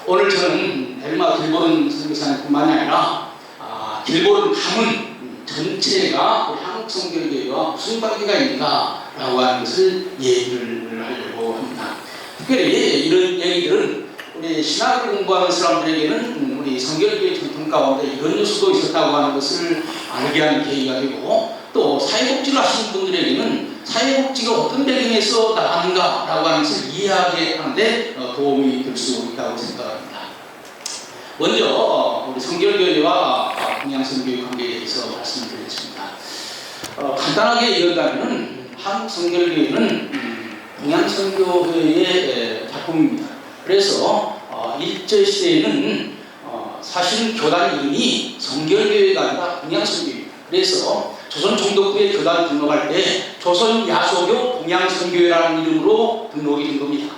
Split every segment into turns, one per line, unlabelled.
오늘 저는 엘마 길보른 선교사님뿐만이 아니라 길보른 가문 전체가 우리 한국성결교회와 무슨 관계가 있는가라고 하는 것을 얘기를 하려고 합니다. 특별히 이런 얘기들은 우리 신학을 공부하는 사람들에게는 우리 성결교회 전통 가운데 이런 요소도 있었다고 하는 것을 알게 하는 계기가 되고, 또 사회복지를 하시는 분들에게는 사회복지가 어떤 배경에서 나가는가라고 하는 것을 이해하게 하는데 도움이 될 수 있다고 생각합니다. 먼저 우리 성결교회와 동양선교회 관계에 대해서 말씀을 드리겠습니다. 간단하게 이런다면 한국성결교회는 동양선교회의 작품입니다. 그래서 일제시대에는 사실은 교단 이름이 성결교회가 아니라 동양선교회입니다. 그래서 조선 총독부에 교단 등록할 때 조선야소교 동양선교회라는 이름으로 등록이 된 겁니다.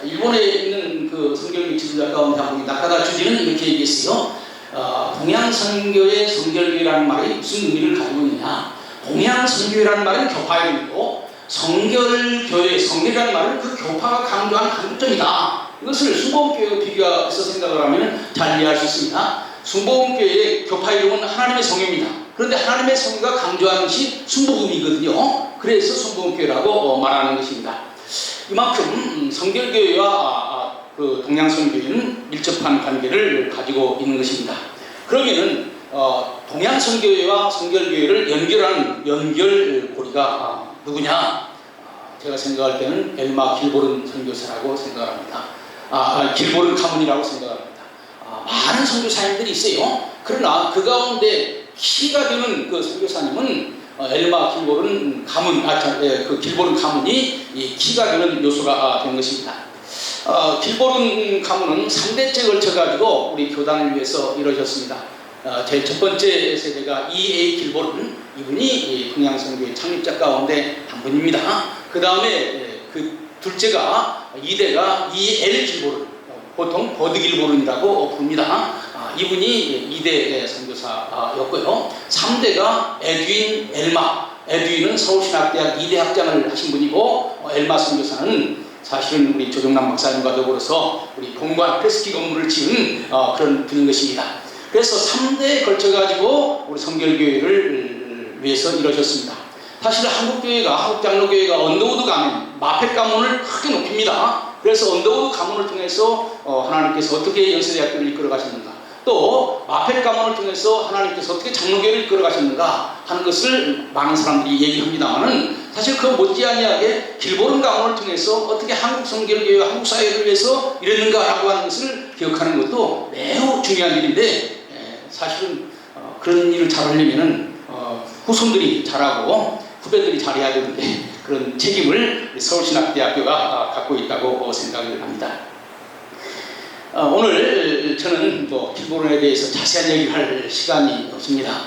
일본에 있는 그 성결교회 지도자 가운데 한 분이 나카다 주지는 이렇게 얘기했어요. 동양선교회 성결교회라는 말이 무슨 의미를 가지고 있느냐. 동양선교회라는 말은 교파 이름이고, 성결교회, 성결이라는 말은 그 교파가 강조한 강조점이다. 이것을 순복음교회와 비교해서 생각을 하면 잘 이해할 수 있습니다. 순복음교회의 교파 이름은 하나님의 성교입니다. 그런데 하나님의 성교가 강조하는 것이 순복음이거든요. 그래서 순복음교회라고 말하는 것입니다. 이만큼 성결교회와 그 동양선교회는 밀접한 관계를 가지고 있는 것입니다. 그러면은 동양선교회와 성결교회를 연결하는 연결고리가 누구냐? 제가 생각할 때는 엘마 길보른 선교사라고 생각합니다. 길보른 가문이라고 생각합니다. 많은 선교사님들이 있어요. 그러나 그 가운데 키가 되는 그 선교사님은 엘마 길보른 가문, 그 길보른 가문이 이 키가 되는 요소가 된 것입니다. 길보른 가문은 3대째 걸쳐가지고 우리 교단을 위해서 이루어졌습니다. 제 첫 번째 세대가 E.A. 길보른, 이분이 동양선교회 창립자 가운데 한 분입니다. 그 다음에 그 둘째가 2대가 E.L. 길보른, 보통 버드 길보른이라고 부릅니다. 이분이 2대 선교사였고요. 3대가 에드윈 엘마, 에드윈은 서울신학대학 2대 학장을 하신 분이고, 엘마 선교사는 사실은 우리 조정남 박사님과 더불어서 우리 공관 프레스키 건물을 지은 그런 분인 것입니다. 그래서 3대에 걸쳐가지고 우리 성결교회를 위해서 이루어졌습니다. 사실 한국장로교회가 언더우드 가문, 마펫 가문을 크게 높입니다. 그래서 언더우드 가문을 통해서 하나님께서 어떻게 연세대학교를 이끌어 가셨는가, 또 마펫 가문을 통해서 하나님께서 어떻게 장로교회를 이끌어 가셨는가 하는 것을 많은 사람들이 얘기합니다만은, 사실 그 못지않게 길보른 가문을 통해서 어떻게 한국 성결교회와 한국 사회를 위해서 이랬는가라고 하는 것을 기억하는 것도 매우 중요한 일인데, 사실은 그런 일을 잘하려면은 후손들이 잘하고 후배들이 잘해야 되는데, 그런 책임을 서울신학대학교가 갖고 있다고 생각을 합니다. 오늘 저는 길보른에 대해서 자세한 얘기를 할 시간이 없습니다.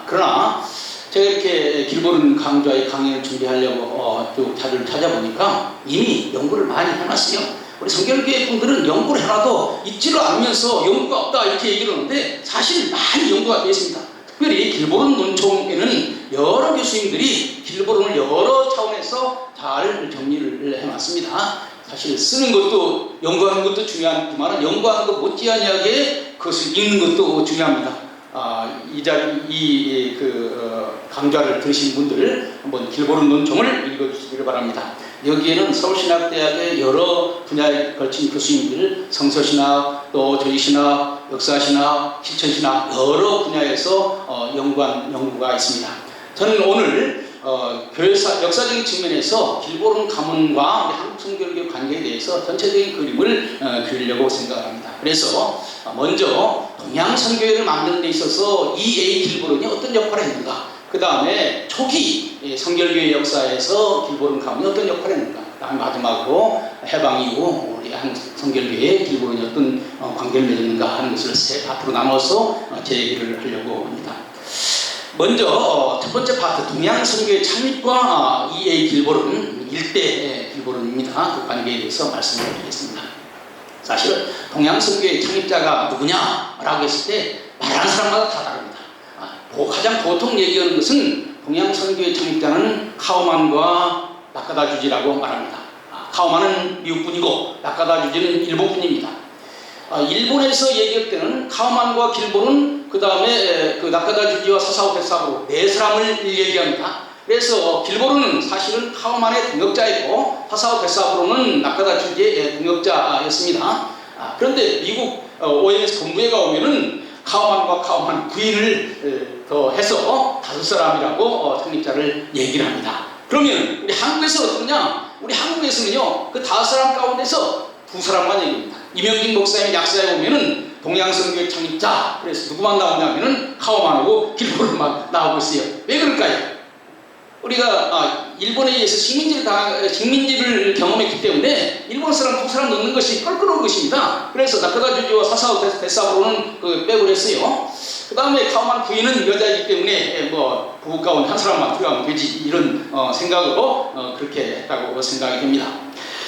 그러나 제가 이렇게 길보른 강좌의 강의를 준비하려고 쭉 자료를 찾아보니까 이미 연구를 많이 해놨어요. 우리 성결교회 분들은 연구를 해놔도 잊지를 않으면서 연구가 없다 이렇게 얘기를 하는데, 사실 많이 연구가 되어 있습니다. 특별히 길보른 논총에는 여러 교수님들이 길보른을 여러 차원에서 잘 정리를 해놨습니다. 사실 쓰는 것도, 연구하는 것도 중요하지만 연구하는 것 못지않게 그것을 읽는 것도 중요합니다. 강좌를 들으신 분들 한번 길보른 논총을 읽어주시기를 바랍니다. 여기에는 서울신학대학의 여러 분야에 걸친 교수님들, 성서신학, 또 저희신학, 역사신학, 실천신학 여러 분야에서 연구가 있습니다. 저는 오늘 교회사 역사적인 측면에서 길보른 가문과 우리 한국성결교회 관계에 대해서 전체적인 그림을 그리려고 생각합니다. 그래서 먼저 동양선교회를 만드는 데 있어서 E.A. 길보른이 어떤 역할을 했는가, 그 다음에 초기 성결교회 역사에서 길보른 가문이 어떤 역할을 했는가, 마지막으로 해방 이후 우리 한국성결교회에 길보른이 어떤 관계를 맺었는가 하는 것을 세 파트로 나눠서 제 얘기를 하려고 합니다. 먼저 첫 번째 파트, 동양선교회 창립과 E.A. 길보른, 1대 길보른입니다. 그 관계에 대해서 말씀을 드리겠습니다. 사실은 동양선교회 창립자가 누구냐라고 했을 때 말하는 사람마다 다 다릅니다. 가장 보통 얘기하는 것은 동양선교회 창립자는 카우만과 나카다 주지라고 말합니다. 카우만은 미국분이고 나카다 주지는 일본분입니다. 일본에서 얘기할 때는 카오만과 길보는 그 다음에 그 나카다 주지와 사사오 데사부로 네 사람을 얘기합니다. 그래서 길보르는 사실은 카오만의 동역자이고 사사오 데사부로는 나카다 주지의 동역자였습니다. 그런데 미국 OMS 본부회가 오면은 카오만과 카오만 부인을 더해서 다섯 사람이라고 창립자를 얘기를 합니다. 그러면 우리 한국에서 어떠냐? 우리 한국에서는요 그 다섯 사람 가운데서 두 사람만 얘기합니다. 이명진 목사님 약사에 보면은 동양선교회 창립자, 그래서 누구만 나오냐면은 카오만하고 길보르만 나오고 있어요. 왜 그럴까요? 우리가 일본에 의해서 식민지를 경험했기 때문에 일본 사람 두 사람 넣는 것이 껄끄러운 것입니다. 그래서 나카다 주지와 사사오 데사부로는 빼고 그랬어요. 그 다음에 카오만 부인은 여자이기 때문에 뭐 부부 가운데 한 사람만 들어가면 되지, 이런 생각으로 그렇게 했다고 생각이 됩니다.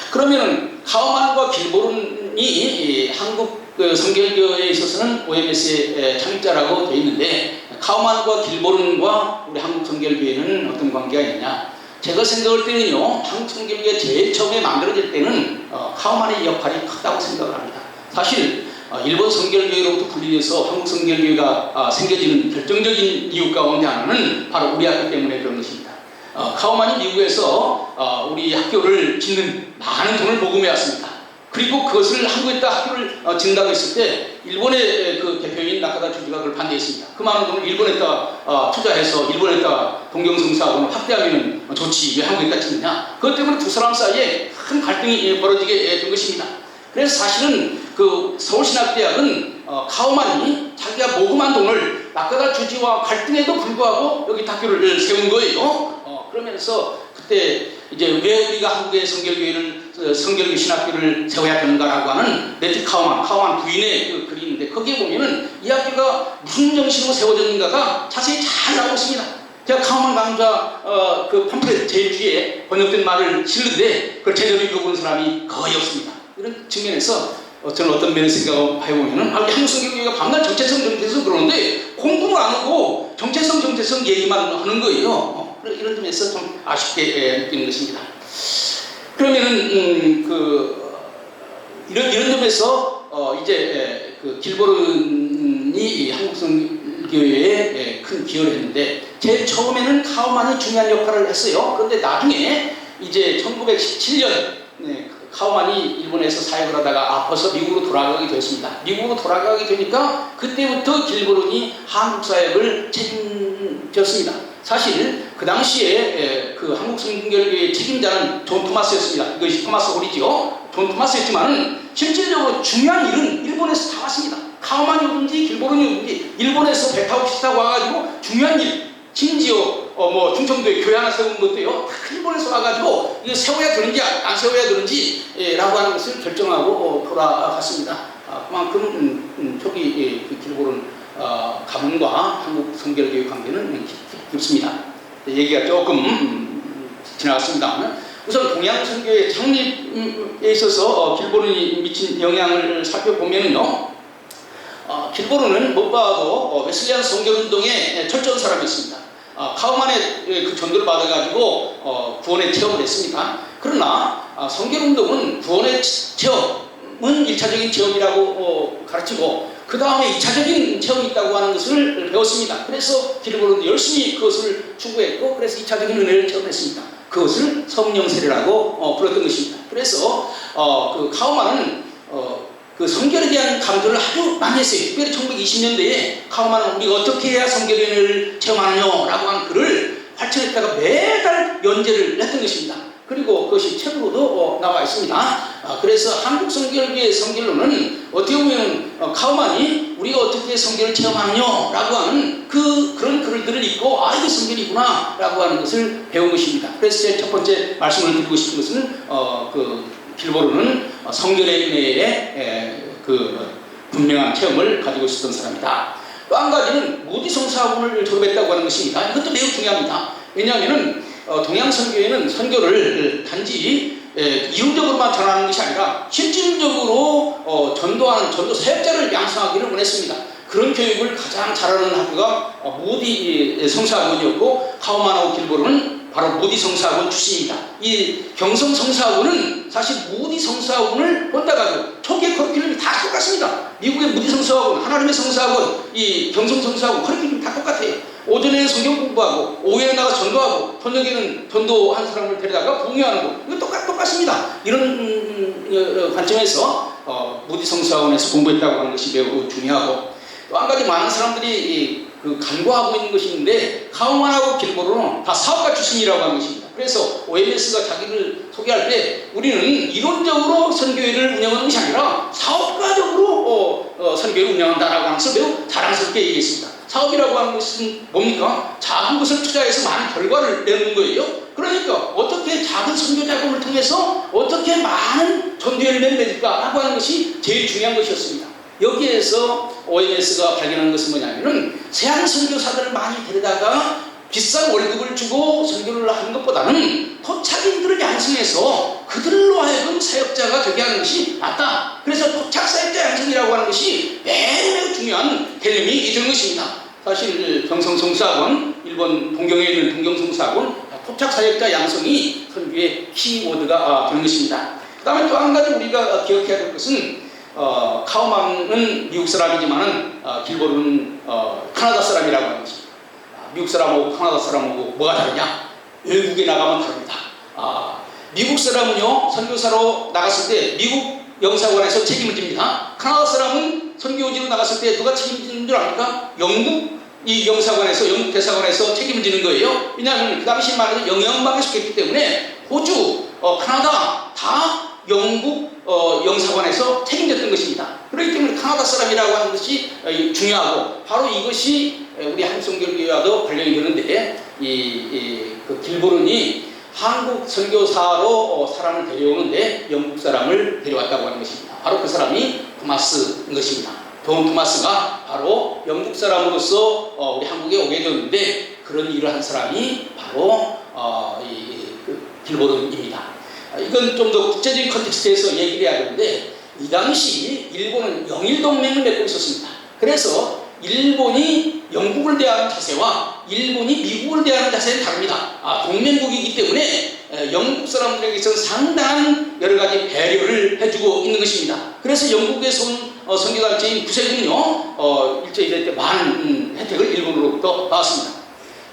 그러면은 카오만과 길보른이 한국 성결교회에 있어서는 OMS의 창립자라고 되어 있는데, 카오만과 길보른과 우리 한국 성결교회는 어떤 관계가 있냐? 제가 생각할 때는요, 한국 성결교회가 제일 처음에 만들어질 때는 카오만의 역할이 크다고 생각을 합니다. 사실 일본 성결교회로부터 분리돼서 한국 성결교회가 생겨지는 결정적인 이유 가운데 하나는 바로 우리 학교 때문에 그런 것입니다. 카오만이 미국에서 우리 학교를 짓는 많은 돈을 모금해 왔습니다. 그리고 그것을 한국에다 학교를 짓는다고 했을 때 일본의 그 대표인 나카다 주지가 그걸 반대했습니다. 그 많은 돈을 일본에다 투자해서 일본에다 동경성사학원을 확대하면 좋지, 왜 한국에다 짓느냐? 그것 때문에 두 사람 사이에 큰 갈등이 벌어지게 된 것입니다. 그래서 사실은 그 서울신학대학은 카오만이 자기가 모금한 돈을 나카다 주지와 갈등에도 불구하고 여기 학교를 세운 거예요. 그러면서 그때 이제 왜 우리가 한국의 성결교 신학교를 세워야 되는가라고 하는 네티 카오만 부인의 그 글이 있는데, 거기에 보면은 이 학교가 무슨 정신으로 세워졌는가가 자세히 잘 나오고 있습니다. 제가 카오만 강좌 그 팜플렛 제일 뒤에 번역된 말을 실는데 그걸 제대로 읽어본 사람이 거의 없습니다. 이런 측면에서 저는 어떤 면에서 생각해보면은 한국 성결교회가 밤낮 정체성 그러는데 공부를 안 하고 정체성 얘기만 하는 거예요. 이런 점에서 좀 아쉽게 느끼는 것입니다. 그러면은 이런 점에서 이제 그 길보른이 한국 성교회에 큰 기여를 했는데, 제일 처음에는 카오만이 중요한 역할을 했어요. 그런데 나중에 이제 1917년 카오만이 일본에서 사역을 하다가 아파서 미국으로 돌아가게 되었습니다. 미국으로 돌아가게 되니까 그때부터 길보른이 한국 사역을 책임졌습니다. 사실 그 당시에 그 한국 성결교회의 책임자는 존 토마스였습니다. 이것이 토마스 홀이지요. 존 토마스였지만은 실질적으로 중요한 일은 일본에서 다 왔습니다. 카오만이 오든지 길보른이 오든지 일본에서 배 타고 타고 와가지고 중요한 일, 심지어 뭐 충청도에 교회 하나 세운 것도요, 다 일본에서 와가지고 이거 세워야 되는지 안 세워야 되는지 라고 하는 것을 결정하고 돌아갔습니다. 그만큼 초기 그 길보른 가문과 한국 성결교회 관계는 깊습니다. 얘기가 조금 지나갔습니다만, 우선 동양성교회 창립에 있어서 길보른이 미친 영향을 살펴보면요, 길보른은 못 봐도 웨슬리안 성결운동의 철저한 사람이었습니다. 카오만의 그 전도를 받아가지고 구원의 체험을 했습니다. 그러나 성결운동은 구원의 체험은 1차적인 체험이라고 가르치고 그 다음에 2차적인 체험이 있다고 하는 것을 배웠습니다. 그래서 길보른도 열심히 그것을 추구했고, 그래서 2차적인 은혜를 체험했습니다. 그것을 성령 세례라고 불렀던 것입니다. 그래서 그 카오만은 그 성결에 대한 강조를 아주 많이 했어요. 특별히 1920년대에 카오만은 우리가 어떻게 해야 성결의 은혜를 체험하느냐라고 하는 글을 발췌했다가 매달 연재를 했던 것입니다. 그리고 그것이 책으로도 나와 있습니다. 그래서 한국 성결교회 성결론은 어떻게 보면 카오만이 우리가 어떻게 성결을 체험하느냐라고 하는 그런 글들을 읽고 이게 성결이구나 라고 하는 것을 배운 것입니다. 그래서 제 첫 번째 말씀을 드리고 싶은 것은 그 길보른은 성결의 은혜에 그 분명한 체험을 가지고 있었던 사람이다. 또 한 가지는 모디 성사학원을 졸업했다고 하는 것입니다. 이것도 매우 중요합니다. 왜냐하면 동양선교회는 선교를 단지 이론적으로만 전하는 것이 아니라 실질적으로 전도하는 전도 사역자를 양성하기를 원했습니다. 그런 교육을 가장 잘하는 학교가 모디 성사학원이었고, 카오만하고 길보른은 바로 모디 성사학원 출신입니다. 이 경성 성사학원은 사실 모디 성사학원을 본따가지고 초기의 커리큘럼이 다 똑같습니다. 미국의 모디 성사학원, 하나님의 성사학원, 이 경성 성사학원 커리큘럼이 다 똑같아요. 오전에는 성경 공부하고 오후에 나가 전도하고 저녁에는 전도한 사람을 데려다가 부흥하는 거, 이거 똑같습니다. 이런 관점에서 모디 성사학원에서 공부했다고 하는 것이 매우 중요하고, 또 한 가지 많은 사람들이 간과하고 있는 것이 있는데, 카우만하고 길보로는 다 사업가 출신이라고 하는 것입니다. 그래서 OMS가 자기를 소개할 때 우리는 이론적으로 선교회를 운영하는 것이 아니라 사업가적으로 선교회를 운영한다라고 하면서 매우 자랑스럽게 얘기했습니다. 사업이라고 하는 것은 뭡니까? 작은 것을 투자해서 많은 결과를 내는 거예요. 그러니까 어떻게 작은 선교 자금을 통해서 어떻게 많은 전도회를 맺을까라고 하는 것이 제일 중요한 것이었습니다. 여기에서 OMS가 발견한 것은 뭐냐면은 세한 선교사들을 많이 데려다가 비싼 월급을 주고 선교를 하는 것보다는 토착인들을 양성해서 그들로 하여금 사역자가 되게 하는 것이 낫다. 그래서 토착 사역자 양성이라고 하는 것이 매우 중요한 개념이 되는 것입니다. 사실 경성성사학원, 일본 동경에 있는 동경성사학원 토착 사역자 양성이 선교의 키워드가 되는 것입니다. 그 다음에 또 한 가지 우리가 기억해야 될 것은 카우만은 미국 사람이지만은 길보르는 카나다 사람이라고 하는 것입니다. 미국 사람하고 카나다 사람하고 뭐가 다르냐? 외국에 나가면 다릅니다. 미국 사람은요, 선교사로 나갔을 때 미국 영사관에서 책임을 집니다. 카나다 사람은 선교지로 나갔을 때 누가 책임지는 줄 압니까? 영국 이 영사관에서, 영국 대사관에서 책임을 지는 거예요. 왜냐하면 그 당시 말에서 영향방에 속했기 때문에 호주, 카나다 다 영국 영사관에서 책임졌던 것입니다. 그렇기 때문에 카나다 사람이라고 하는 것이 중요하고, 바로 이것이 우리 한국선교회와도 관련이 되는데, 그 길보른이 한국 선교사로 사람을 데려오는데 영국 사람을 데려왔다고 하는 것입니다. 바로 그 사람이 토마스인 것입니다. 존 토마스가 바로 영국 사람으로서 우리 한국에 오게 되었는데, 그런 일을 한 사람이 바로 길보른입니다. 이건 좀 더 국제적인 컨텍스트에서 얘기를 해야 되는데, 이 당시 일본은 영일동맹을 맺고 있었습니다. 그래서 일본이 영국을 대하는 자세와 일본이 미국을 대하는 자세는 다릅니다. 동맹국이기 때문에 영국 사람들에게서는 상당한 여러 가지 배려를 해주고 있는 것입니다. 그래서 영국에서 온 선교단체인 구세군은요, 일제시대 때 많은 혜택을 일본으로부터 받았습니다.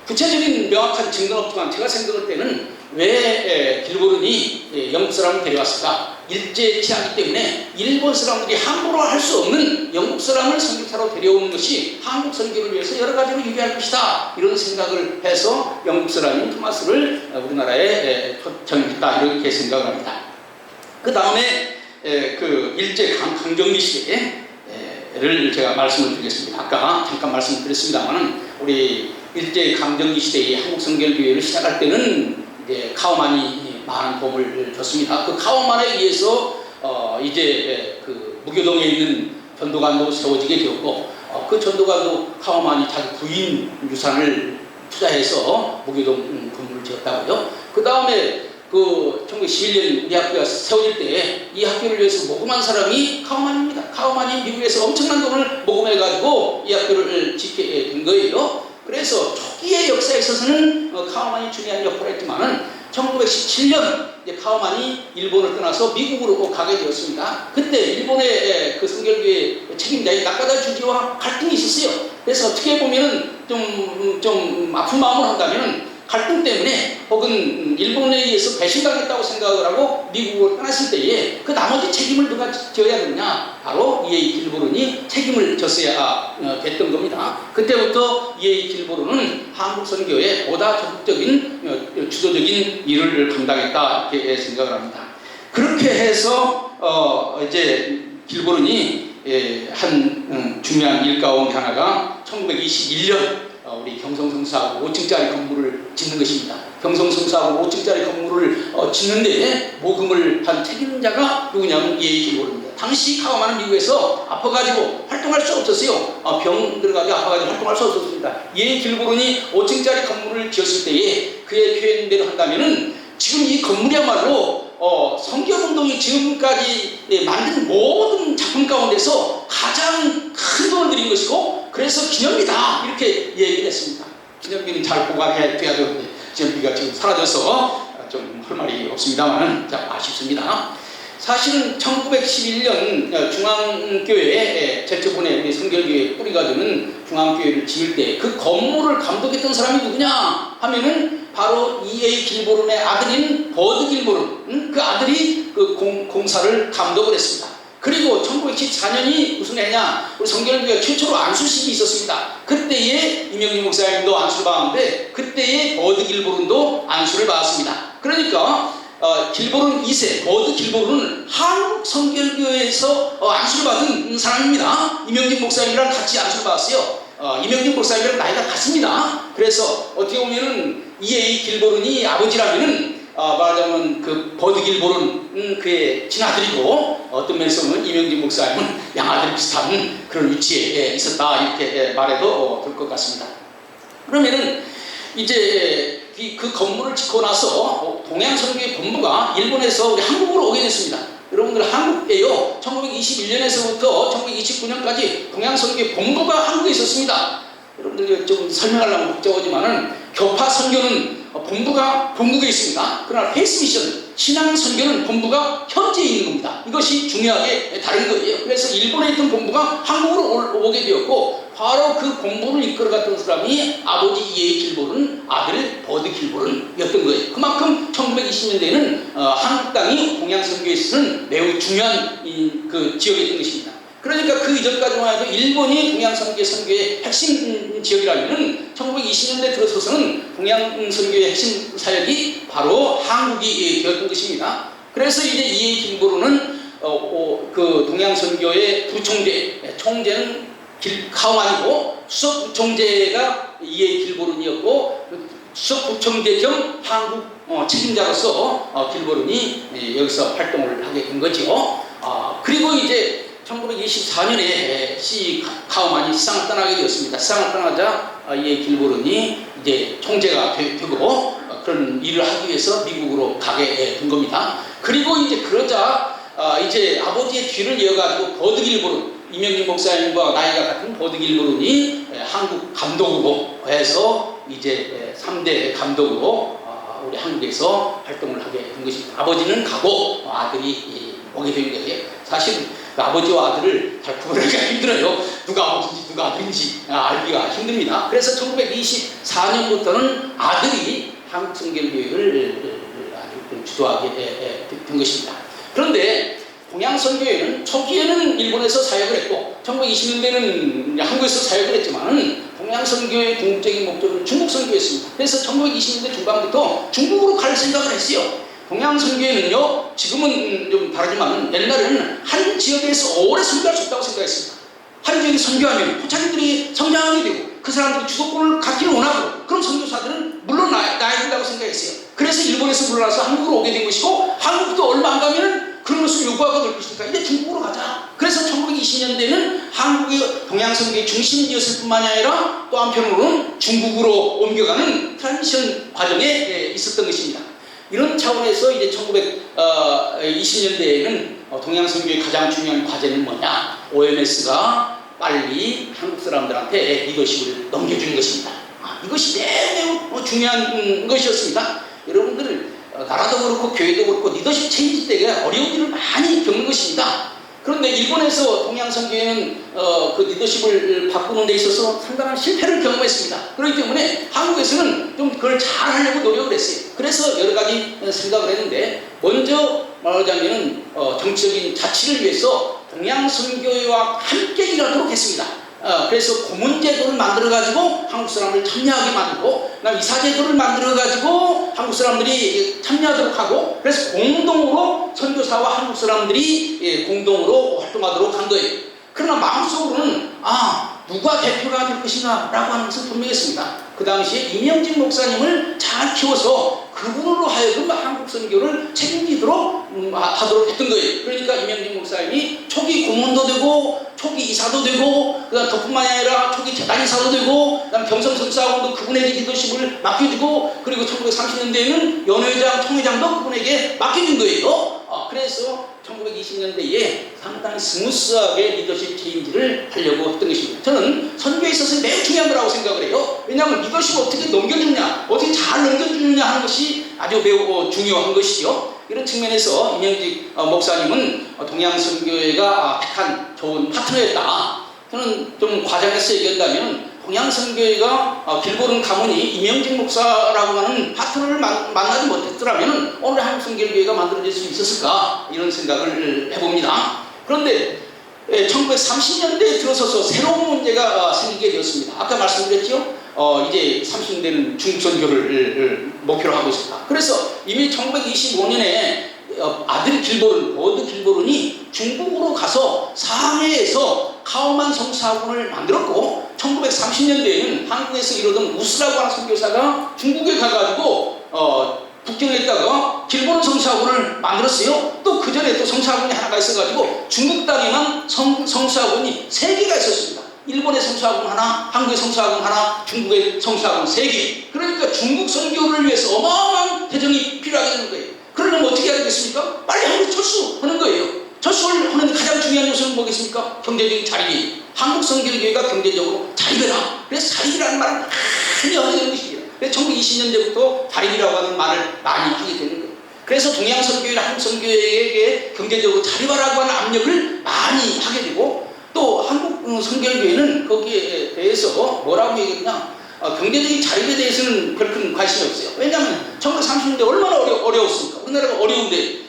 구체적인 명확한 증거는 없지만 제가 생각할 때는 왜 길보른이 영국 사람을 데려왔을까? 일제 치하기 때문에 일본 사람들이 함부로 할 수 없는 영국 사람을 선교사로 데려오는 것이 한국 선교를 위해서 여러 가지로 유리할 것이다, 이런 생각을 해서 영국 사람인 토마스를 우리나라에 초청했다, 이렇게 생각을 합니다. 그 다음에 그 일제 강점기 시대를 제가 말씀을 드리겠습니다. 아까 잠깐 말씀을 드렸습니다만은 우리 일제 강점기 시대의 한국 선교회를 시작할 때는 이제 카우만이 많은 도움을 줬습니다. 그 카우만에 의해서 이제 그 무교동에 있는 전도관도 세워지게 되었고, 그 전도관도 카우만이 자기 부인 유산을 투자해서 무교동 건물을 지었다고요. 그 다음에 그 1911년 우리 학교가 세워질 때 이 학교를 위해서 모금한 사람이 카우만입니다. 카우만이 미국에서 엄청난 돈을 모금해가지고 이 학교를 짓게 된 거예요. 그래서 초기의 역사에 있어서는 카우만이 중요한 역할을 했지만은 1917년 카우만이 일본을 떠나서 미국으로 가게 되었습니다. 그때 일본의 그 선교회 책임자인 나카다 주지와 갈등이 있었어요. 그래서 어떻게 보면은 좀 아픈 마음을 한다면 갈등 때문에 혹은 일본에 의해서 배신당했다고 생각을 하고 미국으로 떠났을 때에 그 나머지 책임을 누가 져야 되느냐? 바로 이에이 길보른이 책임을 졌어야 됐던 겁니다. 그때부터 이에이 길보른은 한국 선교에 보다 적극적인 주도적인 일을 감당했다, 이렇게 생각을 합니다. 그렇게 해서 이제 길보른이 한 중요한 일 가운데 하나가 1921년 우리 경성성사하고 5층짜리 건물을 짓는 것입니다. 경성성사하고 5층짜리 건물을 짓는데 모금을 한 책임자가 누구냐면 이에이 길보른입니다. 당시 카우만은 미국에서 아파가지고 활동할 수 없었어요. 병 들어가지고 아파가지고 활동할 수 없었습니다. 이에이 길보른이 5층짜리 건물을 지었을 때에 그의 표현대로 한다면은 지금 이 건물이야말로 선교운동이 지금까지 만든 모든 작품 가운데서 가장 큰 돈을 들인 것이고, 그래서 기념비다, 이렇게 얘기를 했습니다. 기념비는 잘 보관해야 되는데 지연비가 지금 사라져서 좀 할 말이 없습니다만 참 아쉽습니다. 사실은 1911년 중앙교회에 제초본에 우리 성결교회 뿌리가 되는 중앙교회를 지을 때 그 건물을 감독했던 사람이 누구냐 하면은 바로 E.A. 길보론의 아들인 버드 길보론, 그 아들이 그 공사를 감독을 했습니다. 그리고 1914년이 무슨 해냐, 우리 성결교회가 최초로 안수식이 있었습니다. 그때에 이명진 목사님도 안수를 받았는데 그때에 버드 길보론도 안수를 받았습니다. 그러니까 길보론 2세 버드 길보론은 한국 성결교회에서 안수를 받은 사람입니다. 이명진 목사님이랑 같이 안수를 받았어요. 이명진 목사님이랑 나이가 같습니다. 그래서 어떻게 보면은 E.A. 길보론이 아버지라면은 말하자면 그 버드 길보론 그의 친아들이고, 어떤 면에서는 이명진 목사님은 양아들 비슷한 그런 위치에 있었다, 이렇게 말해도 될 것 같습니다. 그러면은 이제 그 건물을 짓고 나서 동양선교회 본부가 일본에서 우리 한국으로 오게 됐습니다. 여러분들 한국에요, 1921년에서부터 1929년까지 동양선교회 본부가 한국에 있었습니다. 여러분들 좀 설명하려면 복잡하지만은 교파 선교는 본부가 본국에 있습니다. 그러나 페이스 미션, 신앙 선교는 본부가 현지에 있는 겁니다. 이것이 중요하게 다른 거예요. 그래서 일본에 있던 본부가 한국으로 오게 되었고, 바로 그 본부를 이끌어갔던 사람이 아버지 E.A. 길보론, 아들 버드 길보론이었던 거예요. 그만큼 1920년대에는 한국 땅이 동양선교에서는 매우 중요한 그 지역이었던 것입니다. 그러니까 그 이전까지만 해도 일본이 동양선교의 선교의 핵심 지역이라면 1920년대 들어서서는 동양선교의 핵심 사역이 바로 한국이 되었던 것입니다. 그래서 이제 E.A. 길보론은 그 동양선교의 부총재, 총재는 카오만이고 수석 부총재가 E.A. 길보론이었고, 수석 부총재 겸 한국 책임자로서 길보론이 여기서 활동을 하게 된 거죠. 그리고 이제 1924년에 C. 카오만이 세상을 떠나게 되었습니다. 세상을 떠나자 E.A. 길보론이 이제 총재가 되고 그런 일을 하기 위해서 미국으로 가게 된 겁니다. 그리고 이제 그러자 이제 아버지의 뒤를 이어가지고 버드 길보론, 이명진 목사님과 나이가 같은 버드 길보론이 한국 감독으로 해서 이제 3대 감독으로 우리 한국에서 활동을 하게 된 것입니다. 아버지는 가고 아들이 오게 된 거예요. 사실 그 아버지와 아들을 잘 구분하기가 힘들어요. 누가 아버지인지 누가 아들인지 알기가 힘듭니다. 그래서 1924년부터는 아들이 한국 성결교회를 주도하게 된 것입니다. 그런데 동양선교회는 초기에는 일본에서 사역을 했고 1920년대는 한국에서 사역을 했지만 동양선교회의 궁극적인 목적은 중국선교였습니다. 그래서 1920년대 중반부터 중국으로 갈 생각을 했어요. 동양선교회는요, 지금은 좀 다르지만 옛날에는 한 지역에서 오래 선교할 수 없다고 생각했습니다. 한 지역에 선교하면 포차기들이 성장하게 되고 그 사람들이 주도권을 갖기를 원하고, 그럼 선교사들은 물러나야 된다고 생각했어요. 그래서 일본에서 물러나서 한국으로 오게 된 것이고, 한국도 얼마 안 가면 그런 것을 요구하고 될 것이니까 이제 중국으로 가자. 그래서 1920년대는 한국이 동양선교의 중심지였을 뿐만이 아니라 또 한편으로는 중국으로 옮겨가는 트랜지션 과정에 있었던 것입니다. 이런 차원에서 이제 1920년대에는 동양선교의 가장 중요한 과제는 뭐냐? OMS가 빨리 한국 사람들한테 리더십을 넘겨주는 것입니다. 이것이 매우 중요한 것이었습니다. 여러분들 나라도 그렇고 교회도 그렇고 리더십 체인지 때에 어려운 일을 많이 겪는 것입니다. 그런데 일본에서 동양선교회는 그 리더십을 바꾸는 데 있어서 상당한 실패를 경험했습니다. 그렇기 때문에 한국에서는 좀 그걸 잘 하려고 노력을 했어요. 그래서 여러 가지 생각을 했는데, 먼저 말하자면 정치적인 자치를 위해서 동양선교회와 함께 일하도록 했습니다. 그래서 고문제도를 만들어가지고 한국 사람을 참여하게 만들고, 그다음 이사제도를 만들어가지고 한국 사람들이 참여하도록 하고, 그래서 공동으로 선교사와 한국 사람들이 공동으로 활동하도록 한 거예요. 그러나 마음속으로는 누가 대표가 될 것인가 라고 하는 것은 분명했습니다. 그 당시에 이명진 목사님을 잘 키워서 그분으로 하여금 한국 선교를 책임지도록 하도록 했던 거예요. 그러니까 이명진 목사님이 초기 고문도 되고 초기 이사도 되고, 그다음 그뿐만이 아니라 초기 재단 이사도 되고, 그다음 경성성사원도 그분에게 리더십을 맡겨주고, 그리고 1930년대에는 연회장, 총회장도 그분에게 맡겨준 거예요. 그래서 1920년대에 상당히 스무스하게 리더십 체인지를 하려고 했던 것입니다. 저는 선교에 있어서 매우 중요한 거라고 생각을 해요. 왜냐하면 리더십을 어떻게 넘겨주냐, 어떻게 잘 잘 넘겨주느냐 하는 것이 아주 매우 중요한 것이죠. 이런 측면에서 이명직 목사님은 동양선교회가 택한 좋은 파트너였다. 저는 좀 과장해서 얘기한다면 동양선교회가 길보른 가문이 이명직 목사라고 하는 파트너를 만나지 못했더라면 오늘 한국선교회가 만들어질 수 있었을까 이런 생각을 해봅니다. 그런데 1930년대에 들어서서 새로운 문제가 생기게 되었습니다. 아까 말씀드렸죠? 이제 30년대는 중국 선교를 목표로 하고 있습니다. 그래서 이미 1925년에 아들 길보른, 버드 길보른이 중국으로 가서 상해에서 카오만 성사학원을 만들었고 1930년대에는 한국에서 이루던 우스라고 하는 선교사가 중국에 가가지고 북경에다가 길보른 성사학원을 만들었어요. 또 그 전에 또 성사학원이 하나가 있어가지고 중국 땅에만 성사학원이 3개가 있었습니다. 일본의 성사학원 하나, 한국의 성사학원 하나, 중국의 성사학원 3개. 그러니까 중국 선교를 위해서 어마어마한 대정이 필요하게 되는 거예요. 그러려면 어떻게 해야 되겠습니까? 빨리 한국 철수하는 거예요. 철수를 하는 가장 중요한 요소는 뭐겠습니까? 경제적인 자립이. 한국 선교교회가 경제적으로 자립해라. 그래서 자립이라는 말을 많이 하게 되는 것이에요. 그래서 1920년대부터 자립이라고 하는 말을 많이 하게 되는 거예요. 그래서 동양선교회나 한국선교회에게 경제적으로 자립하라고 하는 압력을 많이 하게 되고 또 한국 선교회는 거기에 대해서 뭐라고 얘기했냐? 경제적인 자립에 대해서는 별 큰 관심이 없어요. 왜냐하면 1930년대 얼마나 어려웠습니까? 우리나라가 어려운데,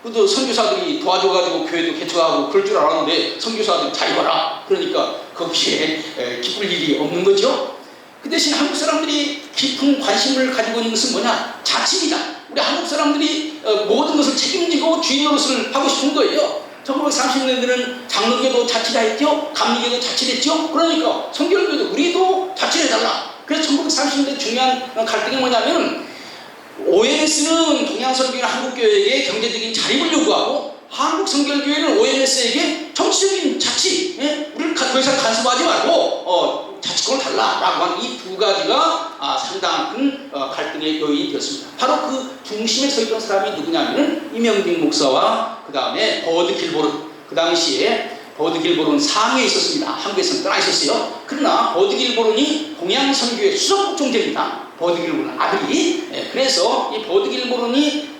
그래도 선교사들이 도와줘가지고 교회도 개척하고 그럴 줄 알았는데 선교사들 자립하라. 그러니까 거기에 기쁠 일이 없는 거죠. 그 대신 한국 사람들이 깊은 관심을 가지고 있는 것은 뭐냐? 자치입니다. 우리 한국 사람들이 모든 것을 책임지고 주인 노릇을 하고 싶은 거예요. 1930년대는 장로교도 자치를 했죠. 감리교도 자치를 했죠. 그러니까 성결교도 우리도 자치를 해달라. 그래서 1930년대 중요한 갈등이 뭐냐면 OMS는 동양선교회나 한국교회에게 경제적인 자립을 요구하고 한국성결교회는 OMS에게 정치적인 자치, 우리를 더 이상 간섭하지 말고 자치권을 달라라고 하는 이 두 가지가 상당한 큰 갈등의 요인이 되었습니다. 바로 그 중심에 서 있던 사람이 누구냐면은 이명직 목사와 그 다음에 버드 길보른. 그 당시에 버드 길보른 상해에 있었습니다. 한국에서는 떠나 있었어요. 그러나 버드 길보른이 동양선교회 수석국장입니다. 버드 길보른 아들이. 그래서 이 버드 길보른이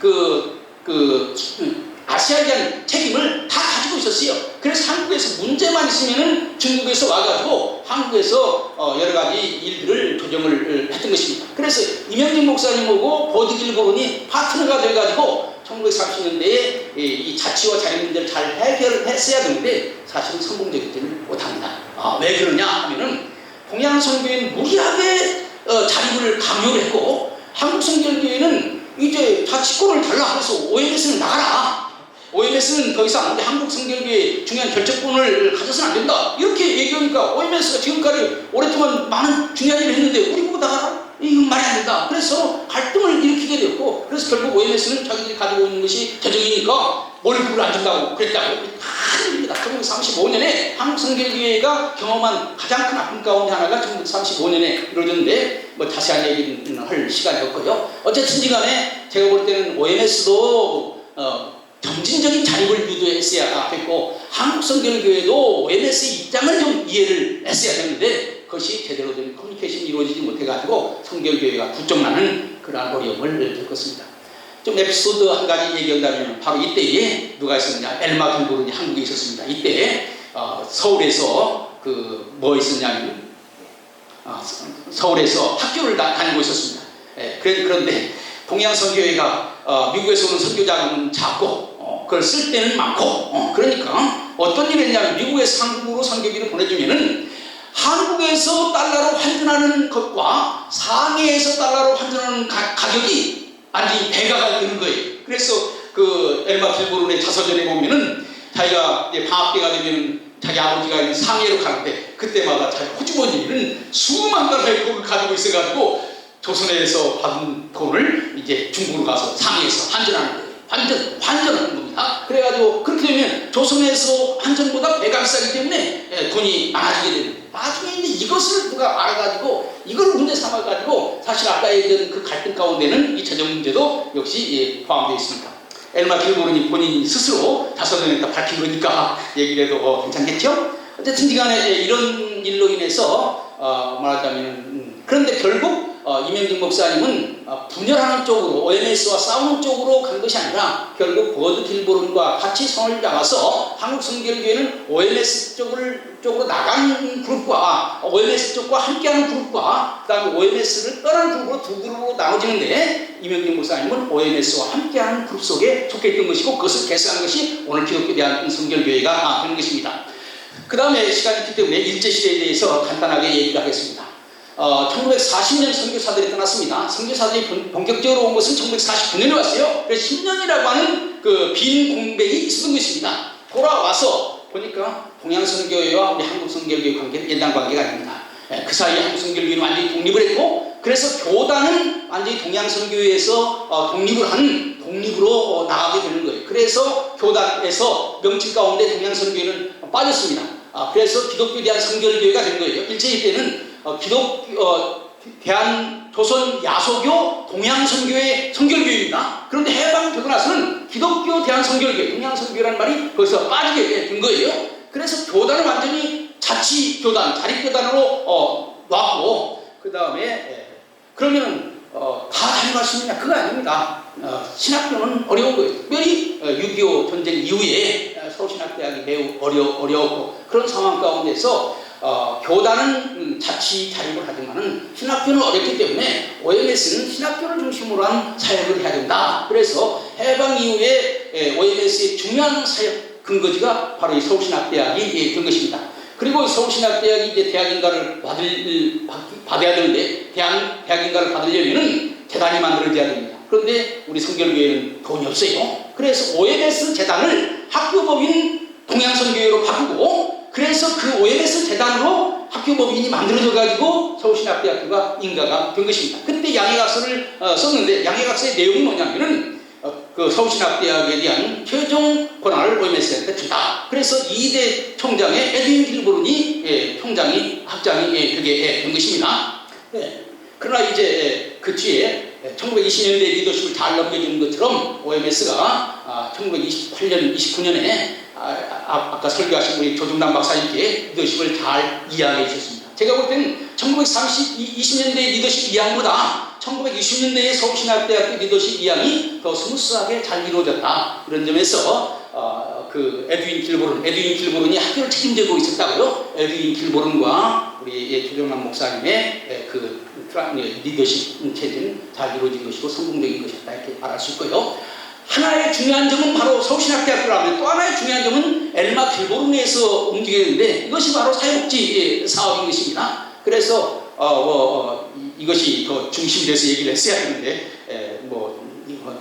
아시아에 대한 책임을 다 가지고 있었어요. 그래서 한국에서 문제만 있으면은 중국에서 와가지고 한국에서 여러 가지 일들을 조정을 했던 것입니다. 그래서 이명직 목사님하고 버드 길보른이 파트너가 돼가지고 1930년대에 이 자치와 자립 문제를 잘 해결을 했어야 되는데 사실은 성공적이지를 못합니다. 왜 그러냐 하면은 동양선교회는 무리하게 자립을 강요를 했고 한국성결교회는 이제 자치권을 달라. 그래서 OMS는 나가라. OMS는 더 이상 우리 한국성결교회의 중요한 결정권을 가져서는 안 된다. 이렇게 얘기하니까 OMS가 지금까지 오랫동안 많은 중요한 일을 했는데 우리 보고 나가라? 이건 말이 안 된다. 그래서 갈등을 일으키게 되었고 그래서 결국 OMS는 자기들이 가지고 있는 것이 재정이니까 월급을 안 준다고 그랬다고. 큰 일입니다. 1935년에 한국성결교회가 경험한 가장 큰 아픔 가운데 하나가 1935년에 이루어졌는데 뭐 자세한 얘기는 할 시간이 없고요. 어쨌든지 간에 제가 볼 때는 OMS도 점진적인 자립을 유도했어야 했고 한국성결교회도 OMS의 입장을 좀 이해를 했어야 했는데 그것이 제대로 된 커뮤니케이션이 이루어지지 못해가지고 성결교회가 부정나는 그러한 어려움을 겪었습니다. 좀 에피소드 한 가지 얘기한다면 바로 이때에 누가 있었느냐? 엘마 길보른이 한국에 있었습니다. 이때 서울에서 뭐 있었냐면 서울에서 학교를 다니고 있었습니다. 그런데 동양선교회가 미국에서 오는 선교자금은 작고 그걸 쓸 때는 많고 그러니까 어떤 일을 했냐면 미국에서 한국으로 선교기를 보내주면은 한국에서 달러로 환전하는 것과 상해에서 달러로 환전하는 가격이 완전히 배가가 되는 거예요. 그래서 엘마 길보른의 자서전에 보면은 자기가 이제 방학 때가 되면 자기 아버지가 있는 상해로 가는데 그때마다 자기 호주머니는 수만 달러의 돈을 가지고 있어가지고 조선에서 받은 돈을 이제 중국으로 가서 상해에서 환전하는 거예요. 환전하는 겁니다. 그래가지고 그렇게 되면 조선에서 환전보다 배가 비싸기 때문에 돈이 많아지게 됩니다. 나중에 이제 이것을 누가 알아가지고 이걸 문제 삼아가지고 사실 아까 얘기한 그 갈등 가운데는 이 재정 문제도 역시 포함되어 있습니다. 엘마 길보른이 본인이 스스로 자서전에다 밝힌 거니까 얘기를 해도 괜찮겠죠? 어쨌든 간에 이런 일로 인해서 말하자면 그런데 결국 이명진 목사님은 분열하는 쪽으로 OMS와 싸우는 쪽으로 간 것이 아니라 결국 버드 길보론과 같이 손을 잡아서 한국성결교회는 OMS 쪽으로 나간 그룹과 OMS 쪽과 함께하는 그룹과 그 다음에 OMS를 떠난 그룹으로 두 그룹으로 나눠지는데 이명진 목사님은 OMS와 함께하는 그룹 속에 속해 있던 것이고 그것을 개선한 것이 오늘 기독교 대한성결교회가 되는 것입니다. 그 다음에 시간이 있기 때문에 일제시대에 대해서 간단하게 얘기를 하겠습니다. 1940년 선교사들이 떠났습니다. 선교사들이 본격적으로 온 것은 1949년에 왔어요. 그래서 10년이라고 하는 그 빈 공백이 있었던 것입니다. 돌아와서 보니까 동양선교회와 우리 한국성결교회 관계는 옛날 관계가 아닙니다. 그 사이에 한국성결교회는 완전히 독립을 했고 그래서 교단은 완전히 동양선교회에서 독립으로 나가게 되는 거예요. 그래서 교단에서 명칭 가운데 동양선교회는 빠졌습니다. 그래서 기독교 대한성결교회가 된 거예요. 일제시대 때는 대한조선 야소교 동양선교회 성결교회입니다. 그런데 해방되고 나서는 기독교 대한성결교회 동양선교회라는 말이 거기서 빠지게 된 거예요. 그래서 교단은 완전히 자치교단, 자립교단으로 놨고 그 다음에 그러면 다 다녀갈 수 있느냐? 그거 아닙니다. 신학교는 어려운 거예요. 특별히 6.25 전쟁 이후에 서울신학대학이 매우 어려웠고 그런 상황 가운데서 교단은 자립을 하지만은 신학교는 어렵기 때문에 OMS는 신학교를 중심으로 한 사역을 해야 된다. 그래서 해방 이후에 OMS의 중요한 사역 근거지가 바로 이 서울신학대학이 된 것입니다. 그리고 서울신학대학이 이제 대학인가를 받아야 되는데 대학인가를 받으려면은 재단이 만들어져야 됩니다. 그런데 우리 성결교회는 돈이 없어요. 그래서 OMS 재단을 학교법인 동양선교회로 바꾸고 그래서 그 OMS 재단으로 학교법인이 만들어져가지고 서울신학대학교가 인가가 된 것입니다. 그때 양해각서를 썼는데 양해각서의 내용이 뭐냐면은 그 서울신학대학에 대한 최종 권한을 OMS한테 준다. 그래서 2대 총장의 에드윈 길보론이 학장이 되게 된 것입니다. 그러나 이제 그 뒤에 1920년대 리더십을 잘 넘겨주는 것처럼 OMS가 1928년, 29년에 아까 설교하신 우리 조중남 박사님께 리더십을 잘 이해하게 해주셨습니다. 제가 볼 때는 1920년대 리더십 이양보다 1920년대의 서울신학대학교 리더십 이양이 더 스무스하게 잘 이루어졌다. 이런 점에서 그 에드윈 길보론이 학교를 책임지고 있었다고요. 에드윈 길보론과 우리 조정남 목사님의 그 리더십 체제는 잘 이루어진 것이고 성공적인 것이다 이렇게 말할 수 있고요. 하나의 중요한 점은 바로 서울신학대학교라면 또 하나의 중요한 점은 엘마 길보론에서 움직이는데 이것이 바로 사회복지 사업인 것입니다. 그래서 이것이 더 중심이 돼서 얘기를 했어야 하는데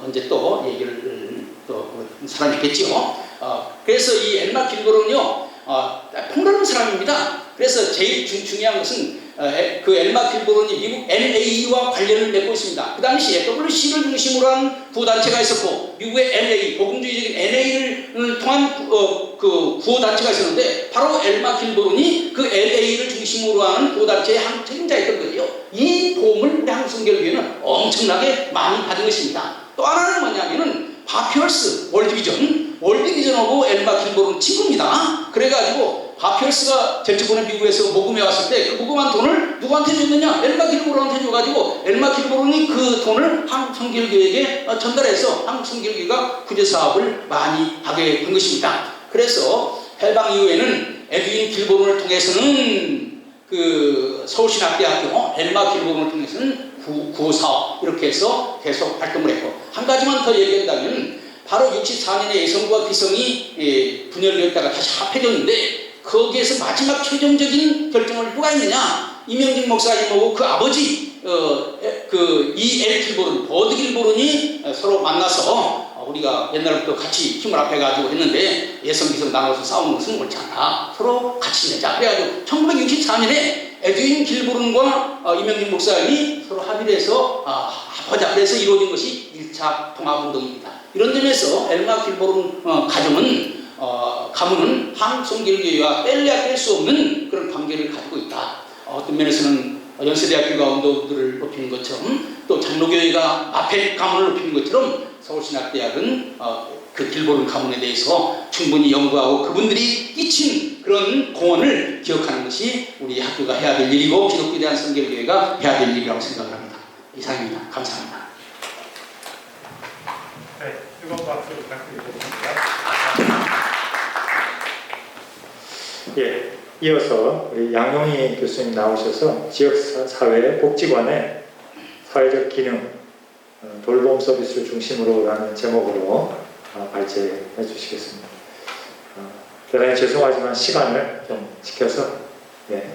언제 또 얘기를 또 사람이 있겠지요. 그래서 이 엘마 길보론은요 폭넓은 사람입니다. 그래서 제일 중요한 것은 그 엘마 길보론이 미국 NA와 관련을 맺고 있습니다. 그 당시에 WC를 중심으로 한 구단체가 있었고 미국의 NA, 복음주의적인 NA를 통한 그 구호단체가 있었는데 바로 엘마 길보론이 그 NA를 중심으로 하는 구호단체의 한 책임자였던 거예요. 이 도움을 우리 한국성결교회는 엄청나게 많이 받은 것입니다. 또 하나는 뭐냐면은 바피얼스 월드비전하고 엘마 길보론 친구입니다. 그래가지고 바피얼스가 제주번에 미국에서 모금해 왔을 때 그 모금한 돈을 누구한테 줬느냐? 엘마 길보론한테 줘가지고 엘마 길보론이 그 돈을 한국성결교회에게 전달해서 한국성결교회가 구제사업을 많이 하게 된 것입니다. 그래서 해방 이후에는 에드윈 길보론을 통해서는 그 서울신학대학교 엘마 길보론을 통해서는 구호사업 이렇게 해서 계속 활동을 했고 한 가지만 더 얘기한다면 바로 64년에 여성과 기성이 분열되었다가 다시 합해졌는데 거기에서 마지막 최종적인 결정을 누가 했느냐? 이명진 목사님하고 그 아버지 그 E.L. 길보론, 버드 길보론이 서로 만나서 우리가 옛날부터 같이 힘을 합해가지고 했는데 예성기성 나눠서 싸우는 것은 옳지 않다. 서로 같이 내자. 그래가지고 1964년에 에드윈 길보론과 이명진 목사님이 서로 합의를 해서 하자. 그래서 이루어진 것이 1차 통합운동입니다. 이런 점에서 엘마 길보론 가문은 한국성결교회와 뗄래야 뗄 수 없는 그런 관계를 가지고 있다. 어떤 면에서는 연세대학교가 언더우드를 높이는 것처럼 또 장로교회가 마페 가문을 높이는 것처럼 서울신학대학은 그 길보른 가문에 대해서 충분히 연구하고 그분들이 끼친 그런 공헌을 기억하는 것이 우리 학교가 해야 될 일이고 기독교에 대한 성결교회가 해야 될 일이라고 생각을 합니다. 이상입니다. 감사합니다.
네, 뜨거운 박수 부탁드리겠습니다. 예, 이어서 우리 양용희 교수님 나오셔서 지역사회 복지관의 사회적 기능, 돌봄 서비스를 중심으로 라는 제목으로 발제해 주시겠습니다. 대단히 죄송하지만 시간을 좀 지켜서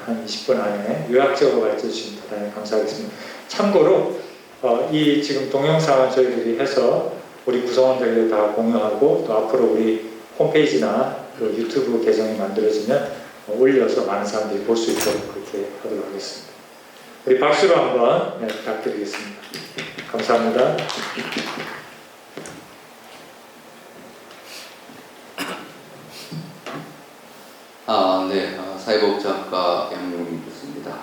한 20분 안에 요약적으로 발제해 주시면 대단히 감사하겠습니다. 참고로 이 지금 동영상을 저희들이 해서 우리 구성원들이 다 공유하고 또 앞으로 우리 홈페이지나 그 유튜브 계정이 만들어지면 올려서 많은 사람들이 볼 수 있도록 그렇게 하도록 하겠습니다. 우리 박수로 한번 부탁드리겠습니다. 감사합니다.
네, 사회복지학과 양용희 교수입니다.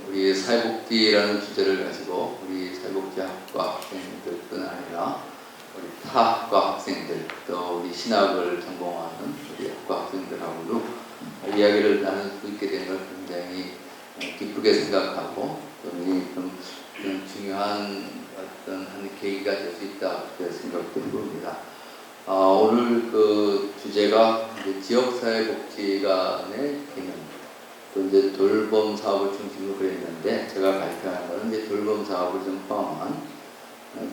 우리 사회복지라는 주제를 가지고 우리 사회복지학과 학생들뿐 아니라 우리 타 학과 학생들, 또 우리 신학을 전공하는 우리 학과 학생들하고도 이야기를 나눌 수 있게 된 걸 굉장히 기쁘게 생각하고 좀 중요한 어떤 한 계기가 될 수 있다 생각됩니다. 오늘 그 주제가 지역사회복지관의 개념, 또 이제 돌봄 사업을 중심으로 그랬는데 제가 발표한 것은 이제 돌봄 사업을 좀 포함한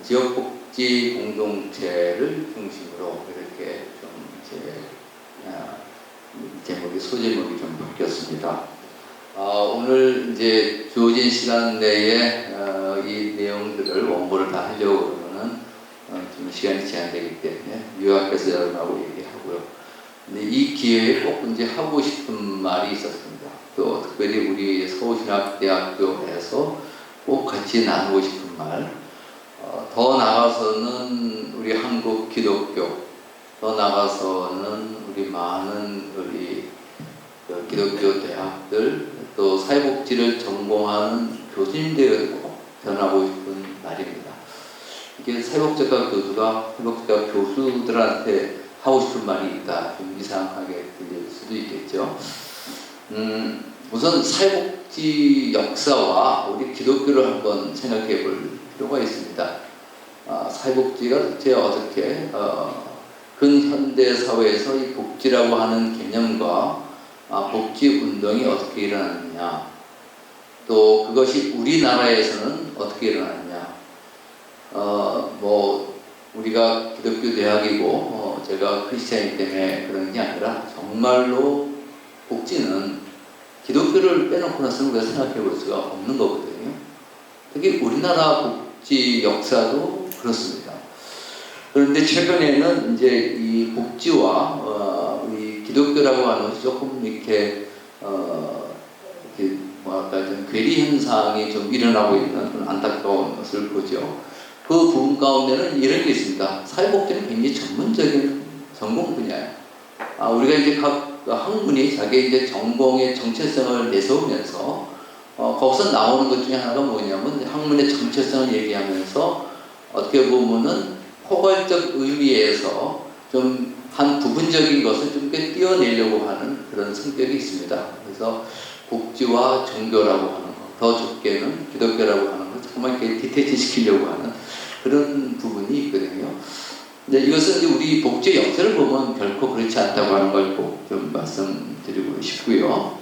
지역복지 공동체를 중심으로 이렇게 좀 이제 제목이 소제목이 좀 바뀌었습니다. 오늘 이제 주어진 시간 내에 이 내용들을 원고를 다 하려고 그러면은 좀 시간이 제한되기 때문에 요약해서 여러분하고 얘기하고요. 근데 이 기회에 꼭 이제 하고 싶은 말이 있었습니다. 또 특별히 우리 서울신학대학교에서 꼭 같이 나누고 싶은 말, 더 나아가서는 우리 한국 기독교, 더 나아가서는 우리 많은 우리 기독교 대학들, 또 사회복지를 전공하는 교수님들에게 꼭 전하고 싶은 말입니다. 이게 사회복지학과 교수가 사회복지학과 교수들한테 하고 싶은 말이 있다. 좀 이상하게 들릴 수도 있겠죠. 우선 사회복지 역사와 우리 기독교를 한번 생각해 볼 필요가 있습니다. 사회복지가 도대체 어떻게 근현대 사회에서 이 복지라고 하는 개념과 복지 운동이 어떻게 일어났느냐, 또 그것이 우리나라에서는 어떻게 일어났냐. 우리가 기독교 대학이고 제가 크리스찬이기 때문에 그런 게 아니라 정말로 복지는 기독교를 빼놓고 나서는 우리가 생각해 볼 수가 없는 거거든요. 특히 우리나라 복지 역사도 그렇습니다. 그런데 최근에는 이제 이 복지와 우리 기독교라고 하는 것이 조금 이렇게 좀 괴리 현상이 좀 일어나고 있는 그런 안타까운 것을 보죠. 그 부분 가운데는 이런 게 있습니다. 사회복지는 굉장히 전문적인 전공 분야예요. 우리가 이제 각 학문이 자기 이제 전공의 정체성을 내세우면서 거기서 나오는 것 중에 하나가 뭐냐면 학문의 정체성을 얘기하면서 어떻게 보면은 포괄적 의미에서 좀 한 부분적인 것을 좀 띄어내려고 하는 그런 성격이 있습니다. 그래서 복지와 종교라고 하는 것, 더 좁게는 기독교라고 하는 것, 정말 이렇게 디테치 시키려고 하는 그런 부분이 있거든요. 근데 이것은 이제 우리 복지의 역사를 보면 결코 그렇지 않다고 하는 걸 꼭 좀 말씀드리고 싶고요.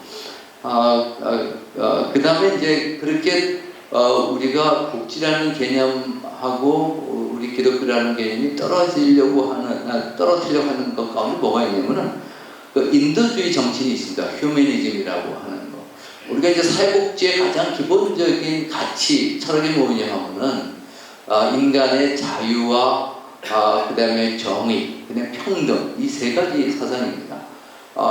그 다음에 이제 그렇게 우리가 복지라는 개념하고 우리 기독교라는 개념이 떨어뜨리려고 하는 것 가운데 뭐가 있냐면은 그 인도주의 정신이 있습니다. 휴머니즘이라고 하는 거. 우리가 이제 사회복지의 가장 기본적인 가치, 철학이 뭐냐 하면은 인간의 자유와 그 다음에 정의, 그 다음에 평등, 이 세 가지 사상입니다.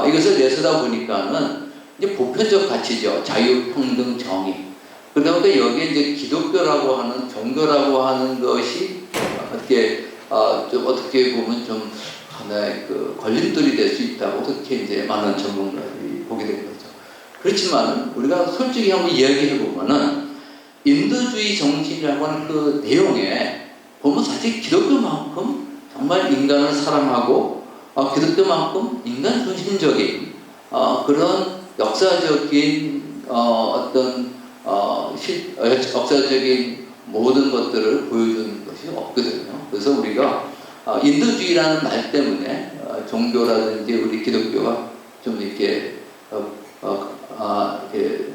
이것을 내세다 보니까는 이제 보편적 가치죠. 자유, 평등, 정의. 그러다 보니까 여기에 이제 기독교라고 하는, 종교라고 하는 것이 어떻게 보면 좀 하나의 그 걸림돌이 될 수 있다고 그렇게 이제 많은 전문가들이 보게 된 거죠. 그렇지만 우리가 솔직히 한번 이야기해 보면은 인도주의 정신이라고 하는 그 내용에 보면 사실 기독교만큼 정말 인간을 사랑하고 기독교만큼 인간 중심적인 그런 역사적인 역사적인 모든 것들을 보여주는 것이 없거든요. 그래서 우리가 인도주의라는 말 때문에 종교라든지 우리 기독교가 좀 이렇게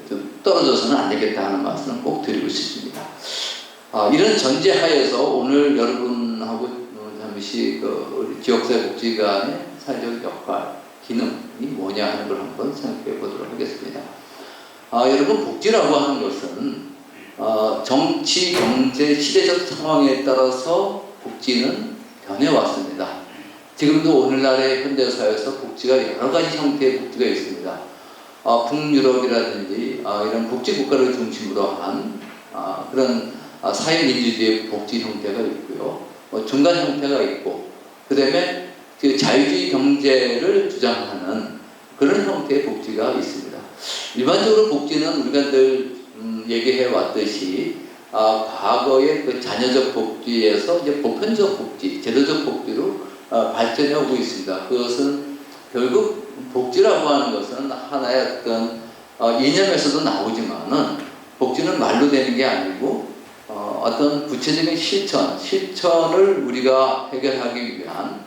좀 떨어져서는 안 되겠다 하는 말씀을 꼭 드리고 싶습니다. 이런 전제하에서 오늘 여러분하고 잠시 우리 지역사회복지관의 사회적 역할, 기능이 뭐냐 하는 걸 한번 생각해 보도록 하겠습니다. 여러분, 복지라고 하는 것은 정치, 경제, 시대적 상황에 따라서 복지는 변해왔습니다. 지금도 오늘날의 현대사회에서 복지가 여러 가지 형태의 복지가 있습니다. 북유럽이라든지 이런 복지국가를 중심으로 한 그런 사회민주주의 복지 형태가 있고요. 중간 형태가 있고, 그 다음에 그 자유주의 경제를 주장하는 그런 형태의 복지가 있습니다. 일반적으로 복지는 우리가 늘 얘기해 왔듯이 과거의 그 자녀적 복지에서 이제 보편적 복지, 제도적 복지로 발전해 오고 있습니다. 그것은 결국 복지라고 하는 것은 하나의 어떤 이념에서도 나오지만은 복지는 말로 되는 게 아니고 어떤 구체적인 실천을 우리가 해결하기 위한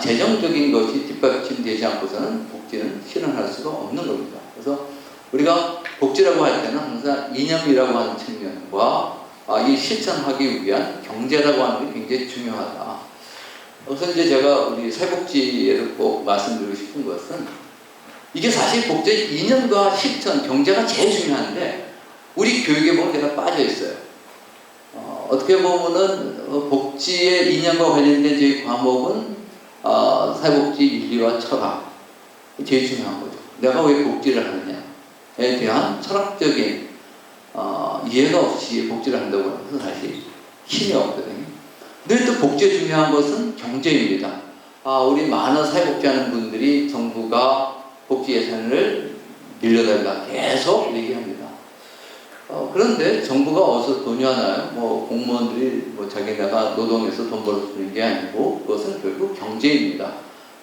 재정적인 것이 뒷받침되지 않고서는 복지는 실현할 수가 없는 겁니다. 그래서 우리가 복지라고 할 때는 항상 이념이라고 하는 측면과 이 실천하기 위한 경제라고 하는 게 굉장히 중요하다. 그래서 이제 제가 우리 사회복지에서 꼭 말씀드리고 싶은 것은 이게 사실 복지의 이념과 실천, 경제가 제일 중요한데 우리 교육에 보면 제가 빠져 있어요. 어떻게 보면은 복지의 이념과 관련된 저희 과목은 사회복지 윤리와 철학 제일 중요한 거죠. 내가 왜 복지를 하느냐에 대한 철학적인 이해가 없이 복지를 한다고 하면 사실 힘이 없거든요. 근데 또 복지에 중요한 것은 경제입니다. 우리 많은 사회복지하는 분들이 정부가 복지 예산을 늘려달라 계속 얘기합니다. 그런데 정부가 어디서 돈이 하나요? 공무원들이 자기네가 노동해서 돈 벌어서 주는 게 아니고 그것은 결국 경제입니다.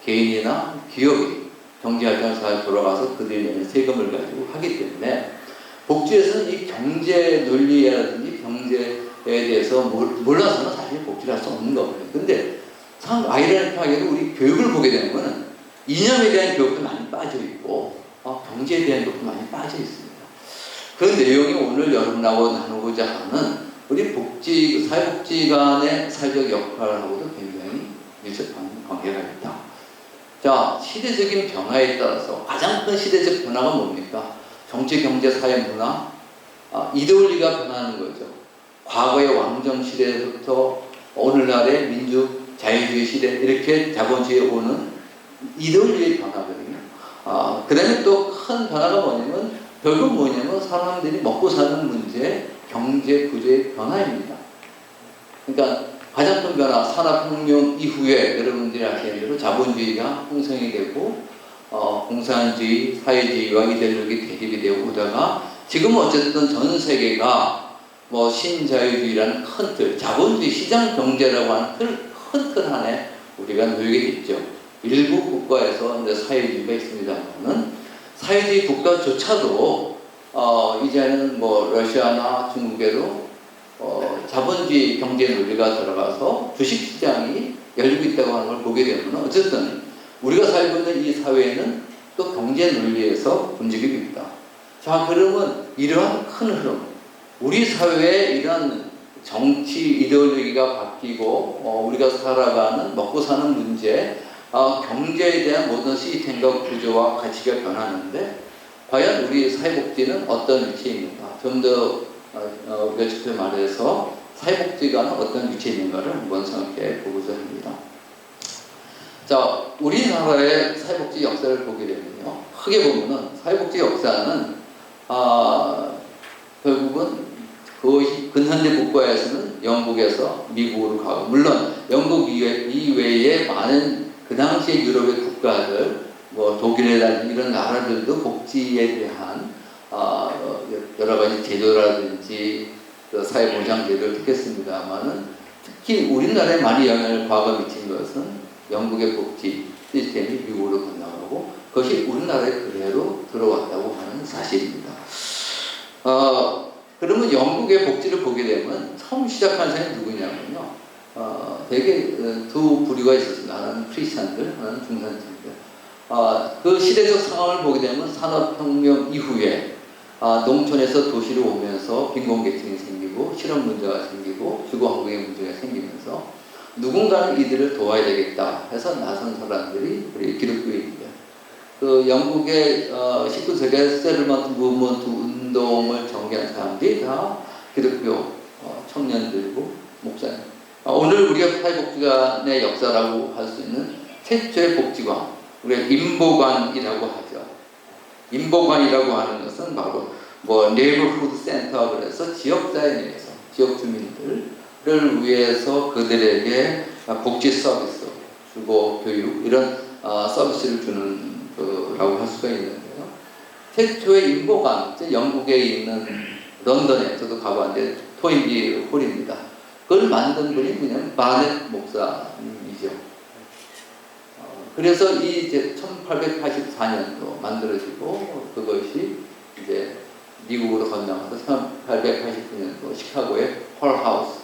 개인이나 기업이 경제활동을 잘 돌아가서 그들이 내는 세금을 가지고 하기 때문에 복지에서는 이 경제 논리라든지 경제에 대해서 몰라서는 사실 복지를 할 수 없는 거거든요. 근데 참 아이러니하게도 우리 교육을 보게 되는 거는 이념에 대한 교육도 많이 빠져 있고 경제에 대한 교육도 많이 빠져 있습니다. 그 내용이 오늘 여러분하고 나누고자 하는 우리 사회복지관의 사회적 역할하고도 굉장히 밀접한 관계가 있다. 자, 시대적인 변화에 따라서 가장 큰 시대적 변화가 뭡니까? 정치, 경제, 사회, 문화, 이데올리가 변하는 거죠. 과거의 왕정 시대부터 오늘날의 민주, 자유주의 시대 이렇게 자본주의에 오는 이데올리의 변화거든요. 그 다음에 또 큰 변화가 뭐냐면 결국 뭐냐면 사람들이 먹고 사는 문제, 경제 구조의 변화입니다. 그러니까 가장 큰 변화, 산업혁명 이후에 여러분들이 아시는 대로 자본주의가 형성이 되고 공산주의, 사회주의와 이데올로기 대립이 되고 오다가 지금 어쨌든 전 세계가 신자유주의라는 큰 틀, 자본주의 시장 경제라고 하는 큰 틀 안에 우리가 놓이게 됐죠. 일부 국가에서 이제 사회주의가 있습니다만은 사회주의 국가조차도 이제는 러시아나 중국에도 자본주의 경제 논리가 들어가서 주식시장이 열리고 있다고 하는 걸 보게 되면 어쨌든 우리가 살고 있는 이 사회는 또 경제 논리에서 움직이고 있다. 자, 그러면 이러한 큰 흐름, 우리 사회의 이런 정치 이데올로기가 바뀌고 우리가 살아가는 먹고 사는 문제, 경제에 대한 모든 시스템과 구조와 가치가 변하는데 과연 우리 사회복지는 어떤 위치에 있는가? 좀 더 우리가 직접 말해서 사회복지관은 어떤 위치에 있는가를 한번 생각해 보고자 합니다. 자, 우리나라의 사회복지 역사를 보게 되면요, 크게 보면은 사회복지 역사는 결국은 거의 근현대 국가에서는 영국에서 미국으로 가고, 물론 영국 이외에 많은 그 당시에 유럽의 국가들, 독일이라든지 이런 나라들도 복지에 대한 여러 가지 제도라든지 사회보장 제도를 택했습니다만은 특히 우리나라에 많이 영향을 과거 미친 것은 영국의 복지 시스템이 미국으로 건너가고 그것이 우리나라에 그대로 들어왔다고 하는 사실입니다. 그러면 영국의 복지를 보게 되면 처음 시작한 사람이 누구냐면요. 되게 두 부류가 있었습니다. 하나는 크리스찬들, 하나는 중산층들. 그 시대적 상황을 보게 되면 산업혁명 이후에 농촌에서 도시로 오면서 빈곤계층이 생기고 실업 문제가 생기고 주거환경의 문제가 생기면서 누군가는 이들을 도와야 되겠다 해서 나선 사람들이 우리 기독교인입니다. 그 영국의 19세기 세틀먼트 무브먼트 운동을 전개한 사람들이 다 기독교 청년들이고 목사님. 오늘 우리가 사회복지관의 역사라고 할 수 있는 최초의 복지관, 우리가 인보관이라고 하죠. 인보관이라고 하는 것은 바로 네이버후드 센터 그래서 지역사회 내에서 지역 주민들을 위해서 그들에게 복지 서비스, 주거, 교육 이런 서비스를 주는 거라고 할 수가 있는데요. 최초의 인보관, 영국에 있는 런던에 저도 가봤는데 토인비 홀입니다. 그걸 만든 분이 그냥 바넷 목사님이죠. 그래서 이 이제 1884년도 만들어지고 그것이 이제 미국으로 건너가서 1889년도 시카고의 홀하우스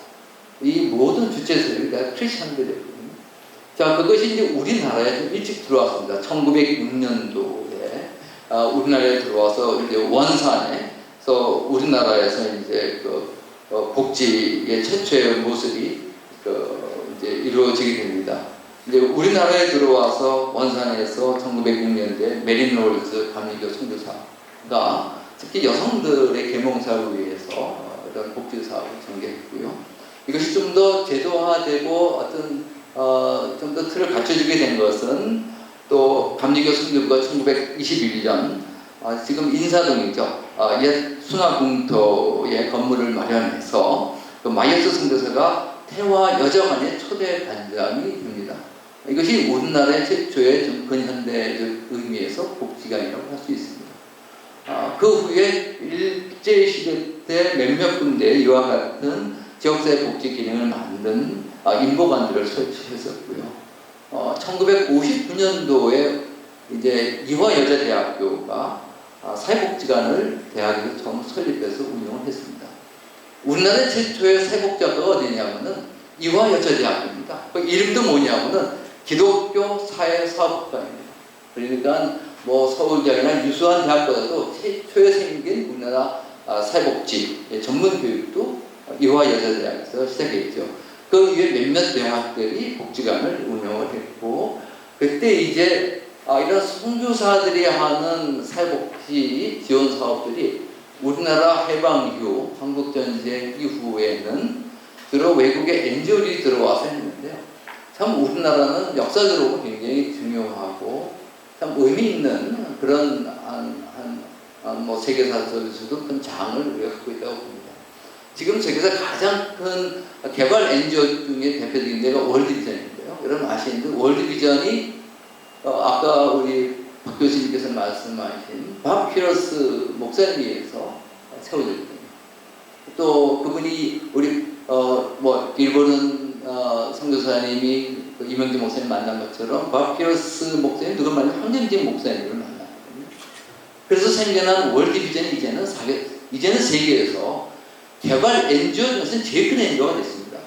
이 모든 주체들이 다 크리스천들이거든요. 자, 그것이 이제 우리나라에 좀 일찍 들어왔습니다. 1906년도에 우리나라에 들어와서 이제 원산에서 우리나라에서 이제 복지의 최초의 모습이 이제 이루어지게 됩니다. 이제 우리나라에 들어와서 원산에서 1906년도에 메린 롤즈 감리교 선교사가 특히 여성들의 계몽사를 위해서 이런 복지 사업을 전개했고요. 이것이 좀 더 제도화되고 어떤 좀 더 틀을 갖춰주게 된 것은 또 감리교 선교부가 1921년 지금 인사동이죠. 옛 순화궁터에 건물을 마련해서 그 마이어스 선교사가 태화 여정안의 초대 단장이 됩니다. 이것이 우리나라의 최초의 좀 근현대적 의미에서 복지관이라고 할 수 있습니다. 그 후에 일제시대 때 몇몇 군데 이와 같은 지역사회 복지 기능을 만든 인보관들을 설치했었고요. 1959년도에 이제 이화여자대학교가 사회복지관을 대학에서 처음 설립해서 운영을 했습니다. 우리나라 최초의 사회복지학과가 어디냐면은 이화여자대학교입니다. 그 이름도 뭐냐면은 기독교 사회사업학과입니다. 그러니까 서울대학이나 유수한 대학보다도 최초에 생긴 우리나라 사회복지 전문 교육도 이화여자대학에서 시작했죠. 그 이후에 몇몇 대학들이 복지관을 운영을 했고 그때 이제 이런 선교사들이 하는 사회복지 지원 사업들이 우리나라 해방 이후 한국전쟁 이후에는 주로 외국의 NGO들이 들어와서 했는데요. 참 우리나라는 역사적으로 굉장히 중요하고 참 의미 있는 그런 세계사 속에서도 큰 장을 우리가 갖고 있다고 봅니다. 지금 세계에서 가장 큰 개발 NGO 중에 대표적인 데가 월드비전인데요. 여러분 아시는데 월드비전이 아까 우리 박 교수님께서 말씀하신 밥 피러스 목사님에 의해서 세워졌거든요. 또 그분이 우리 일본은 선교사님이 이명재 목사님 만난 것처럼 밥 피러스 목사님 누가 말하면 황정진 목사님을 만났거든요. 그래서 생겨난 월드비전이 이제는 세계에서 개발 NGO 중에서는 제일 큰 NGO가 됐습니다.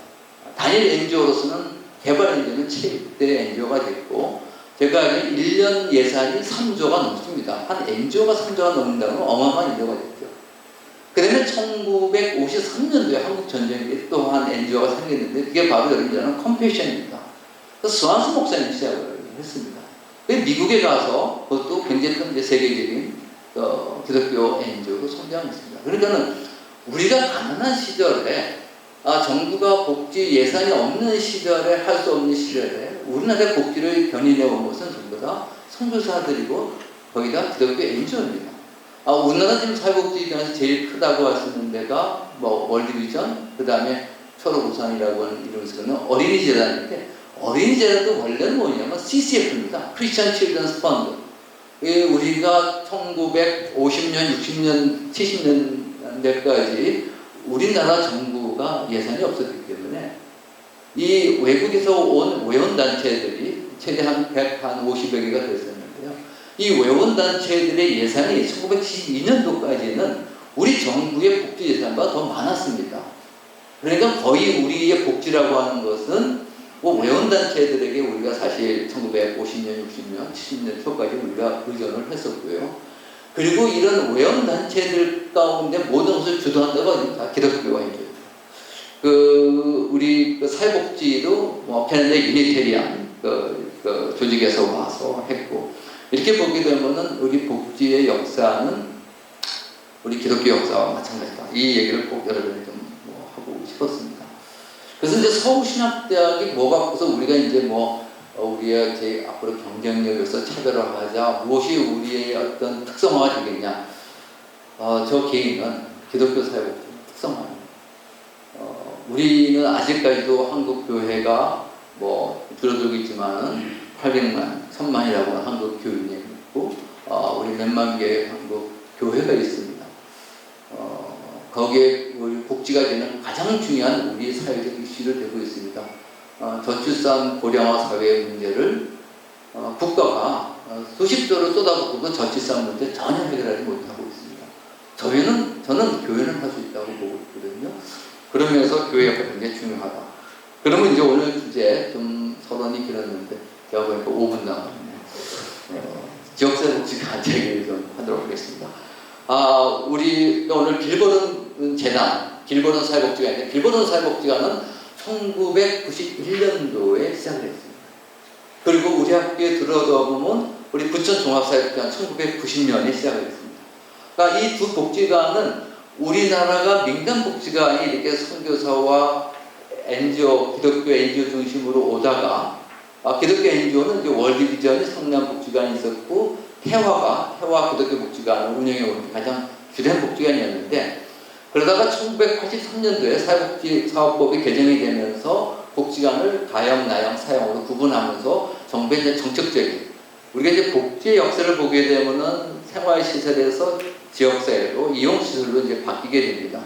단일 NGO로서는 개발 NGO는 최대 NGO가 됐고 제가 알기로는 1년 예산이 3조가 넘습니다. 한 NGO가 3조가 넘는다는 건 어마어마한 NGO가 됐죠. 그 다음에 1953년도에 한국 전쟁에 또 한 NGO가 생겼는데 그게 바로 여러분들은 컴패션입니다. 스완스 목사님이 시작을 했습니다. 미국에 가서 그것도 굉장히 큰 세계적인 기독교 NGO로 성장했습니다. 그러니까는 우리가 가난한 시절에 정부가 복지 예산이 없는 시절에 할 수 없는 시절에 우리나라의 복지를 견인해 온 것은 전부 다 선교사들이고 거기다 기독교 NGO입니다. 우리나라 지금 사회복지 기관에서 제일 크다고 할 수 있는 데가 월드비전, 그 다음에 초록우산이라고 하는 이름에서는 어린이재단인데 어린이재단도 원래는 뭐냐면 CCF입니다. 크리스천 칠드런스 펀드. 우리가 1950년, 60년, 70년대까지 우리나라 정부가 예산이 없었기 때문에 이 외국에서 온 회원단체들이 최대 한 150여 개가 됐었는데요. 이 회원단체들의 예산이 1972년도까지는 우리 정부의 복지 예산보다 더 많았습니다. 그러니까 거의 우리의 복지라고 하는 것은 뭐 회원단체들에게 우리가 사실 1950년, 60년, 70년 초까지 우리가 의존을 했었고요. 그리고 이런 회원단체들 가운데 모든 것을 주도한다고 다 기독교가 있죠. 우리 사회복지도 뭐 캐나다 유니테리안 조직에서 와서 했고, 이렇게 보게 되면은 우리 복지의 역사는 우리 기독교 역사와 마찬가지다. 이 얘기를 꼭 여러분이 좀 하고 싶었습니다. 그래서 이제 서울신학대학이 뭐가 커서 우리가 이제 우리의 제 앞으로 경쟁력에서 차별화하자, 무엇이 우리의 어떤 특성화가 되겠냐. 저 개인은 기독교 사회복지 특성화입니다. 우리는 아직까지도 한국 교회가 줄어들고 있지만은 800만, 1000만이라고 하는 한국 교인이 있고, 우리 몇만 개의 한국 교회가 있습니다. 거기에 우리 복지가 되는 가장 중요한 우리 사회적 이슈를 되고 있습니다. 저출산 고령화 사회의 문제를 국가가 수십조로 쏟아붓고도 저출산 문제 전혀 해결하지 못하고 있습니다. 저는 교회는 할 수 있다고 보고 있거든요. 그러면서 교회 역할이 굉장히 중요하다. 그러면 이제 오늘 주제 좀 서론이 길었는데 제가 보니까 5분 남았네요. 지역사회 복지가 얘기를 좀 하도록 하겠습니다. 우리가 오늘 길보는 재단, 길보는 사회복지가 있는데, 길보는 사회복지관은 1991년도에 시작을 했습니다. 그리고 우리 학교에 들어가 보면 우리 부천 종합사회복지관 1990년에 시작을 했습니다. 그러니까 이 두 복지관은 우리나라가 민간복지관이 이렇게 선교사와 NGO, 기독교 NGO 중심으로 오다가, 기독교 NGO는 이제 월드비전이 성남복지관이 있었고, 태화 기독교 복지관을 운영해 온 가장 주된 복지관이었는데, 그러다가 1983년도에 사회복지 사업법이 개정이 되면서 복지관을 가형, 나형, 사형으로 구분하면서 정부의 이제 정책적인, 우리가 이제 복지의 역사를 보게 되면은 생활시설에서 지역사회로 이용시설로 이제 바뀌게 됩니다.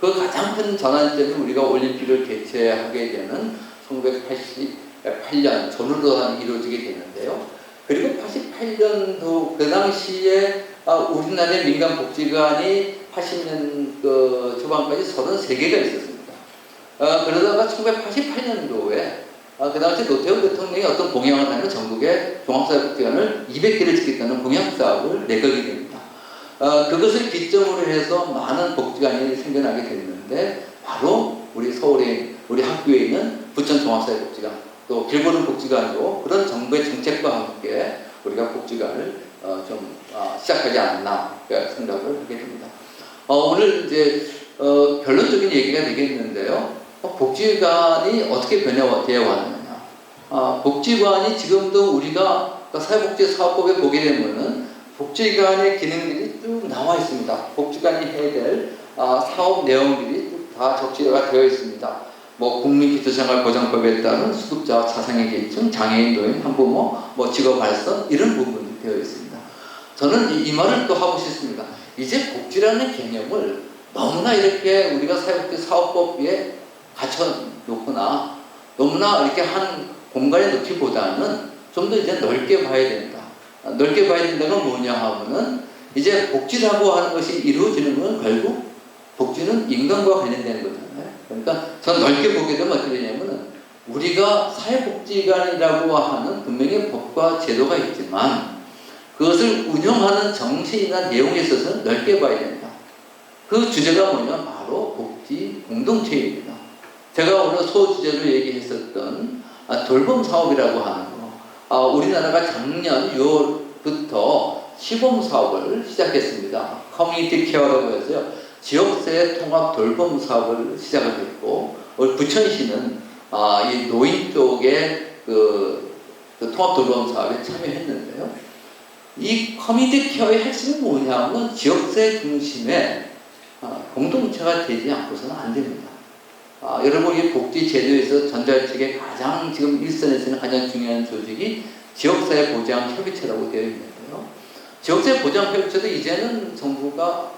그 가장 큰 전환점이 우리가 올림픽을 개최하게 되는 1988년 전후로 이루어지게 되는데요. 그리고 88년도 그 당시에 우리나라의 민간복지관이 80년 초반까지 33개가 있었습니다. 그러다가 1988년도에 그 당시 노태우 대통령이 어떤 공약을 하면 전국에 종합사회복지관을 200개를 짓겠다는 공약사업을 내걸게 됩니다. 그것을 기점으로 해서 많은 복지관이 생겨나게 됐는데, 바로 우리 서울에, 우리 학교에 있는 부천 종합사회복지관, 또 길보는 복지관도 그런 정부의 정책과 함께 우리가 복지관을 시작하지 않나 생각을 하게 됩니다. 오늘 이제 결론적인 얘기가 되겠는데요. 복지관이 어떻게 변화되어 왔느냐. 복지관이 지금도 우리가 사회복지 사업법에 보게 되면은 복지관의 기능들이 쭉 나와 있습니다. 복지관이 해야 될 사업 내용들이 다 적시가 되어 있습니다. 국민기초생활보장법에 따른 수급자와 차상위 계층, 장애인, 노인, 한부모, 직업 발전, 이런 부분이 되어 있습니다. 저는 이 말을 또 하고 싶습니다. 이제 복지라는 개념을 너무나 이렇게 우리가 사회복지 사업법에 갖춰놓거나 너무나 이렇게 한 공간에 놓기보다는 좀 더 이제 넓게 봐야 된다. 넓게 봐야 된다는 건 뭐냐 하면은, 이제 복지라고 하는 것이 이루어지는 건 결국 복지는 인간과 관련되는 거잖아요. 그러니까 전 넓게 보게 되면 어떻게 되냐면은, 우리가 사회복지관이라고 하는 분명히 법과 제도가 있지만 그것을 운영하는 정신이나 내용에 있어서는 넓게 봐야 된다. 그 주제가 뭐냐면 바로 복지 공동체입니다. 제가 오늘 소주제로 얘기했었던 돌봄 사업이라고 하는 거, 우리나라가 작년 6월부터 시범 사업을 시작했습니다. 커뮤니티 케어라고 해서요, 지역사회 통합 돌봄 사업을 시작을 했고, 우리 부천시는 이 노인 쪽에 그 통합 돌봄 사업에 참여했는데요. 이 커뮤니티 케어의 핵심은 뭐냐면 지역사회 중심의 공동체가 되지 않고서는 안 됩니다. 여러분, 이 복지 제도에서 전자책의 가장 지금 일선에서는 가장 중요한 조직이 지역사회 보장 협의체라고 되어 있는데요. 지역사회 보장 협의체도 이제는 정부가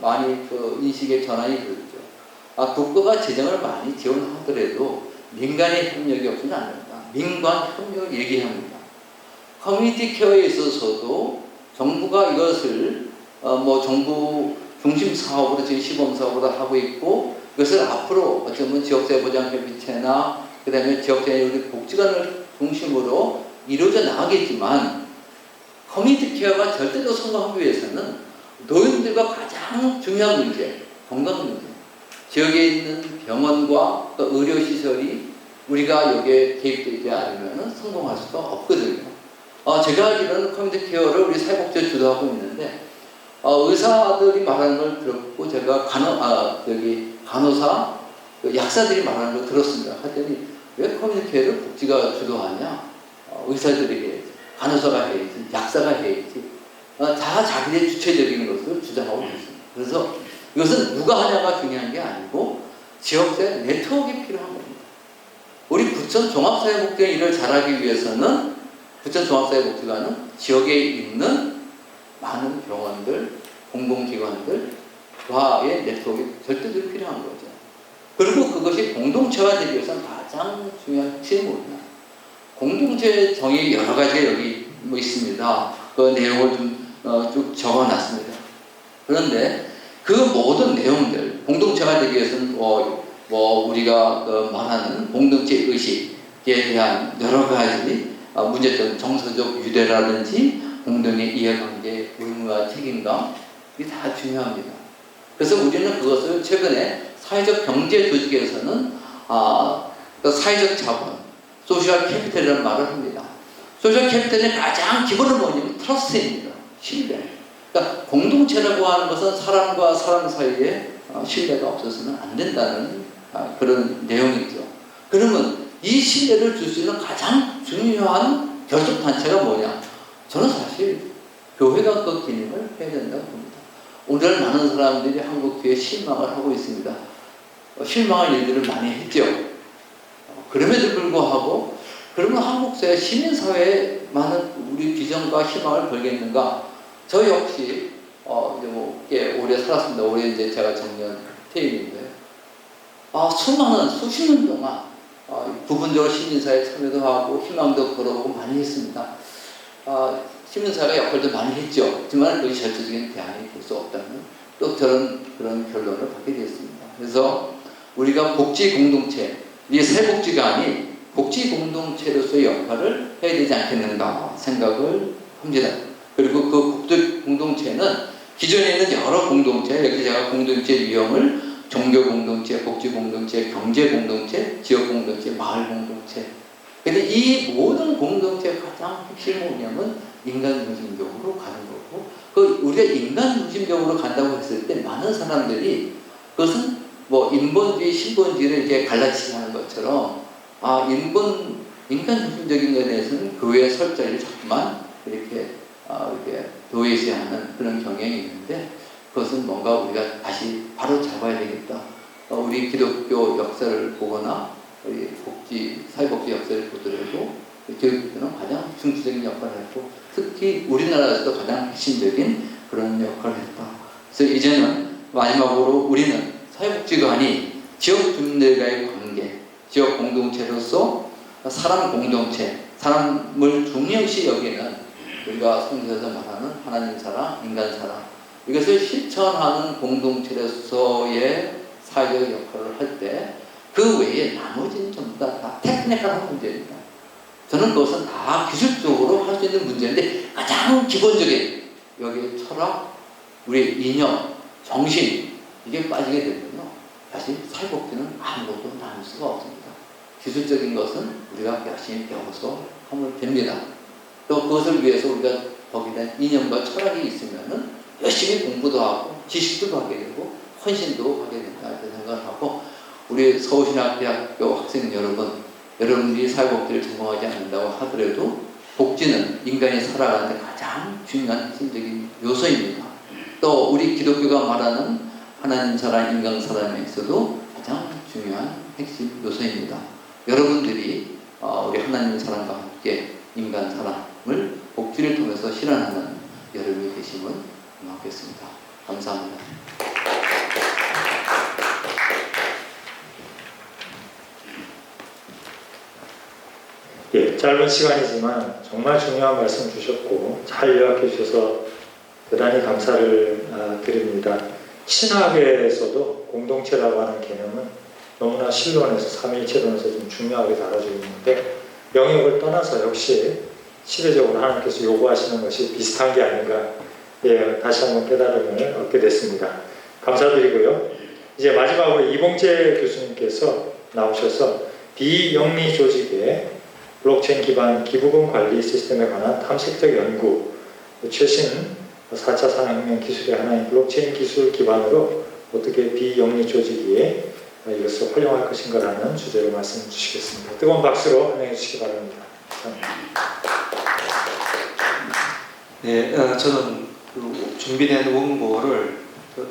많이 인식의 전환이 그렇죠. 국가가 재정을 많이 지원하더라도 민간의 협력이 없으면 안 된다. 민관 협력을 얘기합니다. 커뮤니티 케어에 있어서도 정부가 이것을 정부 중심 사업으로 지금 시범 사업으로 하고 있고, 이것을 앞으로 어쩌면 지역사회보장협의체나 그다음에 지역사회 복지관을 중심으로 이루어져 나가겠지만, 커뮤니티 케어가 절대로 성공하기 위해서는 노인들과 가장 중요한 문제, 건강 문제, 지역에 있는 병원과 의료시설이 우리가 여기에 개입되지 않으면 성공할 수가 없거든요. 제가 알기로는 커뮤니티 케어를 우리 사회복지에 주도하고 있는데, 의사들이 말하는 걸 들었고, 제가 간호사, 약사들이 말하는 걸 들었습니다. 하더니 왜 커뮤니티 케어를 복지가 주도하냐? 의사들이 해야지, 간호사가 해야지, 약사가 해야지. 다 자기네 주체적인 것을 주장하고 있습니다. 그래서 이것은 누가 하냐가 중요한 게 아니고 지역사회 네트워크가 필요한 겁니다. 우리 부천 종합사회복지관 일을 잘하기 위해서는 부천 종합사회복지관은 지역에 있는 많은 병원들, 공공기관들과의 네트워크가 절대적으로 필요한 거죠. 그리고 그것이 공동체화되기 위해서는 가장 중요한 핵심이 뭐냐? 공동체 정의 여러 가지가 여기 있습니다. 그 내용을 좀 쭉 적어놨습니다. 그런데 그 모든 내용들, 공동체가 되기 위해서는 우리가 말하는 공동체 의식에 대한 여러 가지 문제점, 정서적 유대라든지 공동의 이해관계, 의무와 책임감, 이게 다 중요합니다. 그래서 우리는 그것을 최근에 사회적 경제 조직에서는 사회적 자본, 소셜 캐피탈이라는 말을 합니다. 소셜 캐피탈의 가장 기본은 뭐냐면 트러스트입니다. 신뢰. 그러니까 공동체라고 하는 것은 사람과 사람 사이에 신뢰가 없어서는 안 된다는 그런 내용이죠. 그러면 이 신뢰를 줄 수 있는 가장 중요한 결속단체가 뭐냐? 저는 사실 교회가 그 기능을 해야 된다고 봅니다. 오늘 많은 사람들이 한국교회에 실망을 하고 있습니다. 실망할 일들을 많이 했죠. 그럼에도 불구하고 그러면 한국사회 시민사회에 많은 우리 비전과 희망을 걸겠는가? 저 역시 꽤 오래 살았습니다. 올해 이제 제가 정년 퇴임인데 수십 년 동안 부분적으로 시민사회에 참여도 하고 희망도 걸어보고 많이 했습니다. 시민사회가 역할도 많이 했죠. 하지만 그것이 절대적인 대안이 될 수 없다는 또 그런 결론을 받게 되었습니다. 그래서 우리가 복지 공동체, 이 사회복지관이 복지 공동체로서의 역할을 해야 되지 않겠는가 생각을 합니다. 그리고 그 복지 공동체는 기존에 있는 여러 공동체, 여기 제가 공동체 유형을 종교 공동체, 복지 공동체, 경제 공동체, 지역 공동체, 마을 공동체. 근데 이 모든 공동체의 가장 핵심은 뭐냐면 인간 중심적으로 가는 거고, 우리가 인간 중심적으로 간다고 했을 때 많은 사람들이 그것은 인본주의, 신본주의를 이렇게 갈라치기 하는 것처럼 인간 중심적인 것에 대해서는 교회의 설자를 자꾸만 이렇게 도외시하는 그런 경향이 있는데, 그것은 뭔가 우리가 다시 바로 잡아야 되겠다. 우리 기독교 역사를 보거나 우리 사회복지 역사를 보더라도 교육부는 가장 중추적인 역할을 했고, 특히 우리나라에서도 가장 핵심적인 그런 역할을 했다. 그래서 이제는 마지막으로 우리는 사회복지관이 지역 주민들과의 관계, 지역 공동체로서 사람 공동체, 사람을 중요시 여기는 우리가 성경에서 말하는 하나님 사랑, 인간 사랑, 이것을 실천하는 공동체로서의 사회적 역할을 할 때 그 외에 나머지는 전부 다 테크니컬한 문제입니다. 저는 그것은 다 기술적으로 할 수 있는 문제인데, 가장 기본적인 여기 철학, 우리 이념, 정신, 이게 빠지게 되면요, 사실 사회복지는 아무것도 나눌 수가 없습니다. 기술적인 것은 우리가 열심히 배워서 하면 됩니다. 또 그것을 위해서 우리가 거기에 이념과 철학이 있으면은 열심히 공부도 하고 지식도 하게 되고 헌신도 하게 된다 이렇게 생각을 하고, 우리 서울신학대학교 학생 여러분들이 사회복지를 전공하지 않는다고 하더라도 복지는 인간이 살아가는 데 가장 중요한 핵심적인 요소입니다. 또 우리 기독교가 말하는 하나님 사랑, 인간 사랑에 있어도 가장 중요한 핵심 요소입니다. 여러분들이 우리 하나님 사랑과 함께 인간 사랑을 복지를 통해서 실현하는 여러분이 되시면 고맙겠습니다. 감사합니다.
예, 짧은 시간이지만 정말 중요한 말씀 주셨고 잘 요약해 주셔서 대단히 감사를 드립니다. 신학에서도 공동체라고 하는 개념은 너무나 신론에서 삼위일체론에서 좀 중요하게 다뤄지고 있는데 영역을 떠나서 역시 시대적으로 하나님께서 요구하시는 것이 비슷한 게 아닌가, 예, 다시 한번 깨달음을 얻게 됐습니다. 감사드리고요. 이제 마지막으로 이봉재 교수님께서 나오셔서 비영리 조직의 블록체인 기반 기부금 관리 시스템에 관한 탐색적 연구, 최신 4차 산업혁명 기술의 하나인 블록체인 기술 기반으로 어떻게 비영리 조직이 이것을 활용할 것인가라는 주제로 말씀해 주시겠습니다. 뜨거운 박수로 환영해 주시기 바랍니다.
네, 저는 그 준비된 원고를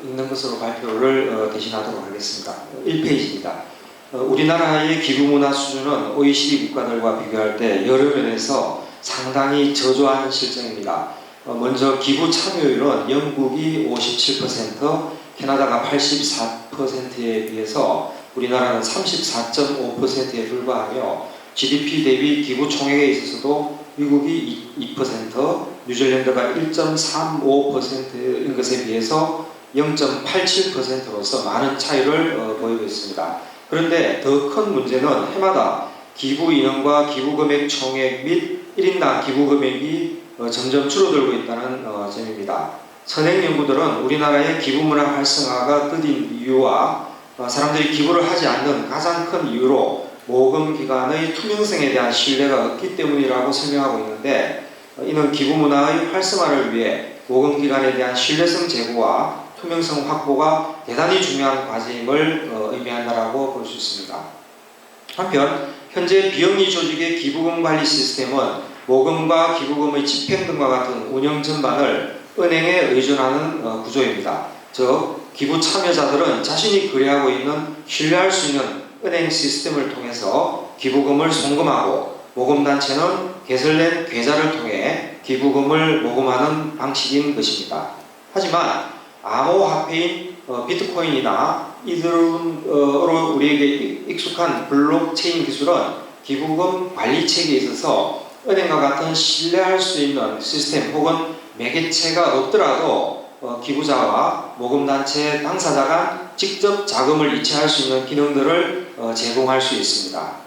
읽는 것으로 발표를 대신하도록 하겠습니다. 1페이지입니다. 우리나라의 기부 문화 수준은 OECD 국가들과 비교할 때 여러 면에서 상당히 저조한 실정입니다. 먼저 기부 참여율은 영국이 57%, 캐나다가 84%에 비해서 우리나라는 34.5%에 불과하며 GDP 대비 기부 총액에 있어서도 미국이 2%, 뉴질랜드가 1.35%인 것에 비해서 0.87%로서 많은 차이를 보이고 있습니다. 그런데 더 큰 문제는 해마다 기부 인원과 기부 금액 총액 및 1인당 기부 금액이 점점 줄어들고 있다는 점입니다. 선행 연구들은 우리나라의 기부 문화 활성화가 더딘 이유와 사람들이 기부를 하지 않는 가장 큰 이유로 모금 기관의 투명성에 대한 신뢰가 없기 때문이라고 설명하고 있는데, 이는 기부 문화의 활성화를 위해 모금 기관에 대한 신뢰성 제고와 투명성 확보가 대단히 중요한 과제임을 의미한다라고 볼 수 있습니다. 한편 현재 비영리 조직의 기부금 관리 시스템은 모금과 기부금의 집행 등과 같은 운영 전반을 은행에 의존하는 구조입니다. 즉 기부 참여자들은 자신이 거래하고 있는 신뢰할 수 있는 은행 시스템을 통해서 기부금을 송금하고, 모금단체는 개설된 계좌를 통해 기부금을 모금하는 방식인 것입니다. 하지만 암호화폐인 비트코인이나 이더리움으로 우리에게 익숙한 블록체인 기술은 기부금 관리 체계에 있어서 은행과 같은 신뢰할 수 있는 시스템 혹은 매개체가 없더라도 기부자와 모금단체 당사자 간 직접 자금을 이체할 수 있는 기능들을 제공할 수 있습니다.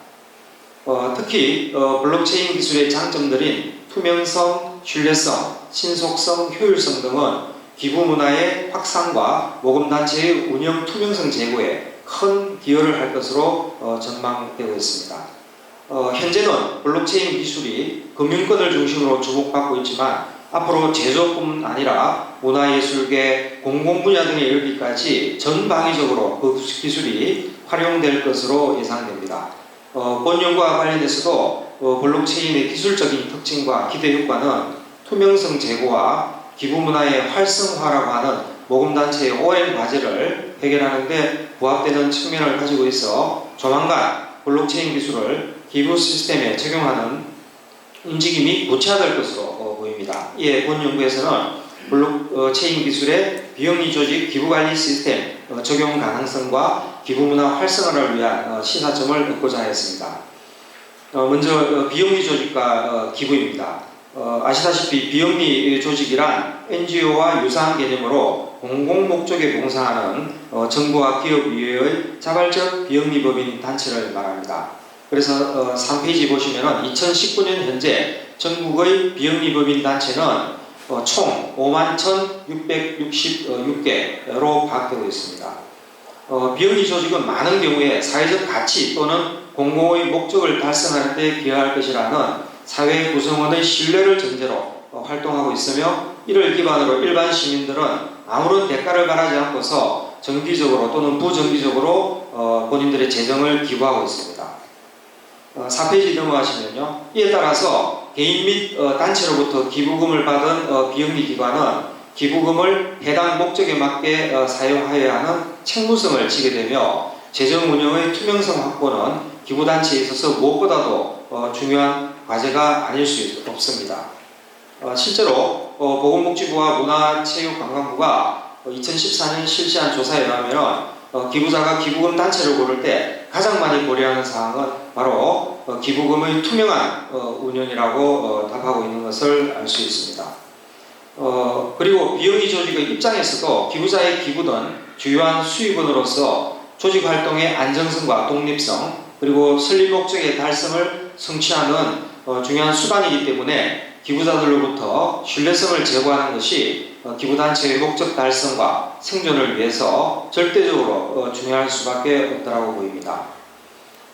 특히 블록체인 기술의 장점들인 투명성, 신뢰성, 신속성, 효율성 등은 기부 문화의 확산과 모금단체의 운영 투명성 제고에 큰 기여를 할 것으로 전망되고 있습니다. 현재는 블록체인 기술이 금융권을 중심으로 주목받고 있지만 앞으로 제조뿐 아니라 문화예술계, 공공분야 등에 이르기까지 전방위적으로 그 기술이 활용될 것으로 예상됩니다. 본 연구와 관련해서도 블록체인의 기술적인 특징과 기대 효과는 투명성 제고와 기부 문화의 활성화라고 하는 모금단체의 오랜 과제를 해결하는 데 부합되는 측면을 가지고 있어 조만간 블록체인 기술을 기부 시스템에 적용하는 움직임이 구체화될 것으로 보입니다. 이에 본 연구에서는 블록체인 기술의 비영리 조직 기부관리 시스템 적용 가능성과 기부 문화 활성화를 위한 시사점을 얻고자 하였습니다. 먼저 비영리 조직과 기부입니다. 아시다시피 비영리 조직이란 NGO와 유사한 개념으로 공공목적에 봉사하는 정부와 기업 이외의 자발적 비영리법인 단체를 말합니다. 그래서 3페이지 보시면 2019년 현재 전국의 비영리법인 단체는 총 51,666개로 파악되고 있습니다. 비영리 조직은 많은 경우에 사회적 가치 또는 공공의 목적을 달성하는 데 기여할 것이라는 사회 구성원의 신뢰를 전제로 활동하고 있으며, 이를 기반으로 일반 시민들은 아무런 대가를 바라지 않고서 정기적으로 또는 부정기적으로 본인들의 재정을 기부하고 있습니다. 4페이지 넘어가시면요. 이에 따라서 개인 및 단체로부터 기부금을 받은 비영리 기관은 기부금을 해당 목적에 맞게 사용하여야 하는 책무성을 지게 되며, 재정 운영의 투명성 확보는 기부단체에 있어서 무엇보다도 중요한 과제가 아닐 수 없습니다. 실제로 보건복지부와 문화체육관광부가 2014년 실시한 조사에 의하면 기부자가 기부금 단체를 고를 때 가장 많이 고려하는 사항은 바로 기부금의 투명한 운영이라고 답하고 있는 것을 알 수 있습니다. 그리고 비영리 조직의 입장에서도 기부자의 기부는 주요한 수입원으로서 조직 활동의 안정성과 독립성 그리고 설립 목적의 달성을 성취하는 중요한 수단이기 때문에 기부자들로부터 신뢰성을 제고하는 것이 기부단체의 목적 달성과 생존을 위해서 절대적으로 중요할 수밖에 없다고 보입니다.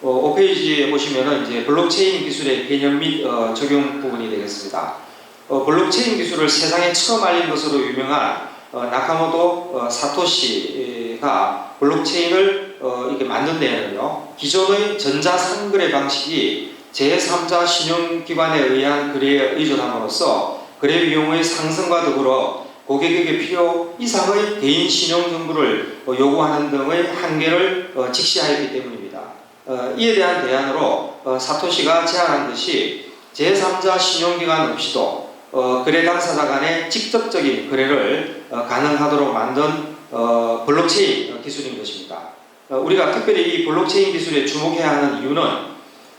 5페이지에 보시면은 이제 블록체인 기술의 개념 및 적용 부분이 되겠습니다. 블록체인 기술을 세상에 처음 알린 것으로 유명한 나카모토 사토시가 블록체인을 이렇게 만든 데에는요, 기존의 전자상거래 방식이 제3자 신용기관에 의한 거래에 의존함으로써 거래 비용의 상승과 더불어 고객에게 필요 이상의 개인 신용 정보를 요구하는 등의 한계를 직시하였기 때문입니다. 이에 대한 대안으로 사토시가 제안한 것이 제3자 신용기관 없이도 거래 당사자 간의 직접적인 거래를 가능하도록 만든 블록체인 기술인 것입니다. 우리가 특별히 이 블록체인 기술에 주목해야 하는 이유는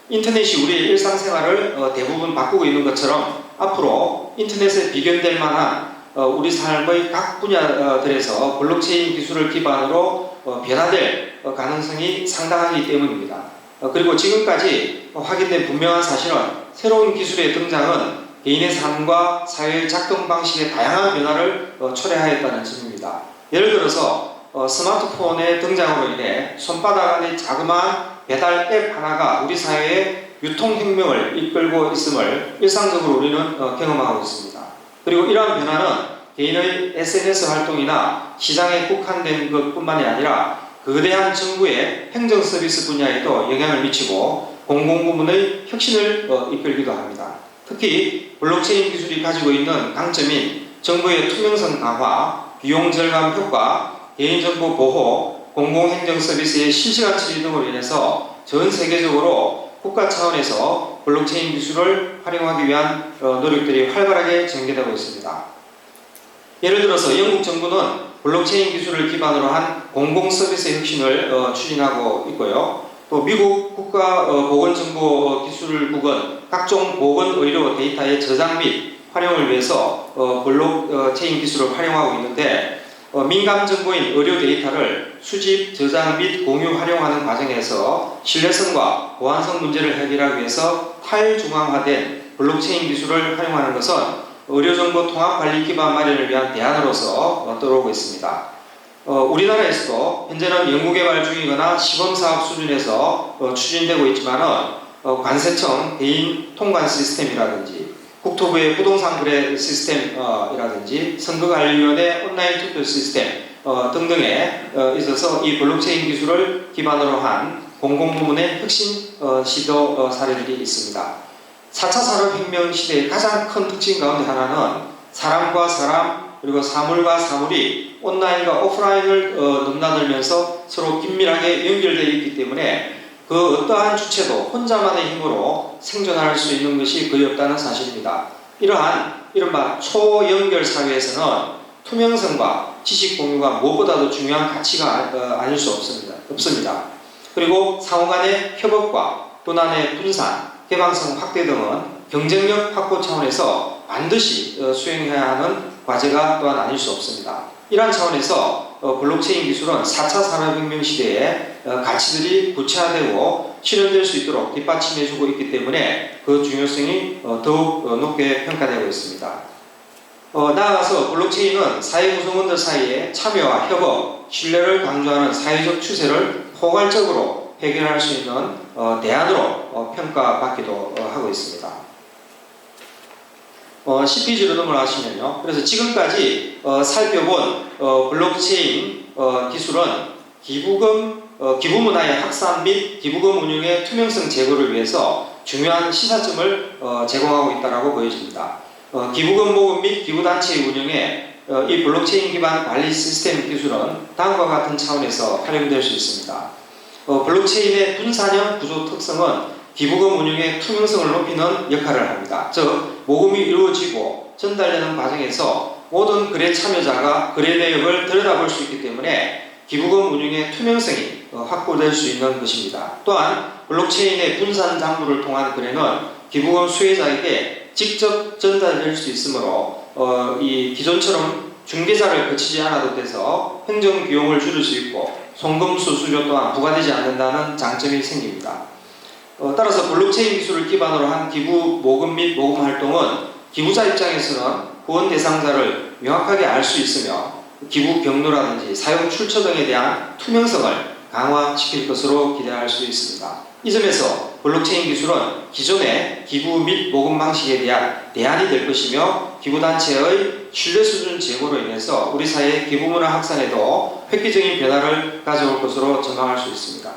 인터넷이 우리의 일상생활을 대부분 바꾸고 있는 것처럼 앞으로 인터넷에 비견될 만한 우리 삶의 각 분야들에서 블록체인 기술을 기반으로 변화될 가능성이 상당하기 때문입니다. 그리고 지금까지 확인된 분명한 사실은 새로운 기술의 등장은 개인의 삶과 사회의 작동 방식의 다양한 변화를 초래하였다는 점입니다. 예를 들어서 스마트폰의 등장으로 인해 손바닥 안의 자그마한 배달 앱 하나가 우리 사회의 유통혁명을 이끌고 있음을 일상적으로 우리는 경험하고 있습니다. 그리고 이러한 변화는 개인의 SNS 활동이나 시장에 국한된 것뿐만이 아니라 거대한 정부의 행정 서비스 분야에도 영향을 미치고 공공부문의 혁신을 이끌기도 합니다. 특히 블록체인 기술이 가지고 있는 강점인 정부의 투명성 강화, 비용 절감 효과, 개인정보 보호, 공공행정 서비스의 실시간 처리 등으로 인해서 전 세계적으로 국가 차원에서 블록체인 기술을 활용하기 위한 노력들이 활발하게 전개되고 있습니다. 예를 들어서 영국 정부는 블록체인 기술을 기반으로 한 공공서비스 혁신을 추진하고 있고요. 또 미국 국가보건정보기술국은 각종 보건의료 데이터의 저장 및 활용을 위해서 블록체인 기술을 활용하고 있는데 민감 정보인 의료 데이터를 수집, 저장 및 공유, 활용하는 과정에서 신뢰성과 보안성 문제를 해결하기 위해서 탈중앙화된 블록체인 기술을 활용하는 것은 의료정보 통합관리 기반 마련을 위한 대안으로서 떠오르고 있습니다. 우리나라에서도 현재는 연구개발 중이거나 시범사업 수준에서 추진되고 있지만 관세청 개인 통관 시스템이라든지 국토부의 부동산 거래 시스템이라든지 선거관리위원회 온라인 투표 시스템 등등에 있어서 이 블록체인 기술을 기반으로 한 공공부문의 혁신 시도 사례들이 있습니다. 4차 산업혁명 시대의 가장 큰 특징 가운데 하나는 사람과 사람 그리고 사물과 사물이 온라인과 오프라인을 넘나들면서 서로 긴밀하게 연결되어 있기 때문에 그 어떠한 주체도 혼자만의 힘으로 생존할 수 있는 것이 거의 없다는 사실입니다. 이러한 이른바 초연결 사회에서는 투명성과 지식 공유가 무엇보다도 중요한 가치가 아닐 수 없습니다. 그리고 상호 간의 협업과 도난의 분산, 개방성 확대 등은 경쟁력 확보 차원에서 반드시 수행해야 하는 과제가 또한 아닐 수 없습니다. 이러한 차원에서 블록체인 기술은 4차 산업혁명 시대에 가치들이 구체화되고 실현될 수 있도록 뒷받침해주고 있기 때문에 그 중요성이 더욱 높게 평가되고 있습니다. 나아가서 블록체인은 사회 구성원들 사이에 참여와 협업, 신뢰를 강조하는 사회적 추세를 포괄적으로 해결할 수 있는 대안으로 평가받기도 하고 있습니다. 10페이지로 넘어가시면요. 그래서 지금까지 살펴본 블록체인 기술은 기부 문화의 확산 및 기부금 운용의 투명성 제고를 위해서 중요한 시사점을 제공하고 있다고 보여집니다. 기부금 모금 및 기부단체의 운영에 이 블록체인 기반 관리 시스템 기술은 다음과 같은 차원에서 활용될 수 있습니다. 블록체인의 분산형 구조 특성은 기부금 운용의 투명성을 높이는 역할을 합니다. 즉, 모금이 이루어지고 전달되는 과정에서 모든 거래 참여자가 거래 내역을 들여다볼 수 있기 때문에 기부금 운용의 투명성이 확보될 수 있는 것입니다. 또한 블록체인의 분산 장부를 통한 거래는 기부금 수혜자에게 직접 전달될 수 있으므로 이 기존처럼 중개자를 거치지 않아도 돼서 행정 비용을 줄일 수 있고 송금 수수료 또한 부과되지 않는다는 장점이 생깁니다. 따라서 블록체인 기술을 기반으로 한 기부 모금 및 모금 활동은 기부자 입장에서는 후원 대상자를 명확하게 알 수 있으며 기부 경로라든지 사용 출처 등에 대한 투명성을 강화시킬 것으로 기대할 수 있습니다. 이 점에서 블록체인 기술은 기존의 기부 및 모금 방식에 대한 대안이 될 것이며 기부단체의 신뢰 수준 제고로 인해서 우리 사회의 기부 문화 확산에도 획기적인 변화를 가져올 것으로 전망할 수 있습니다.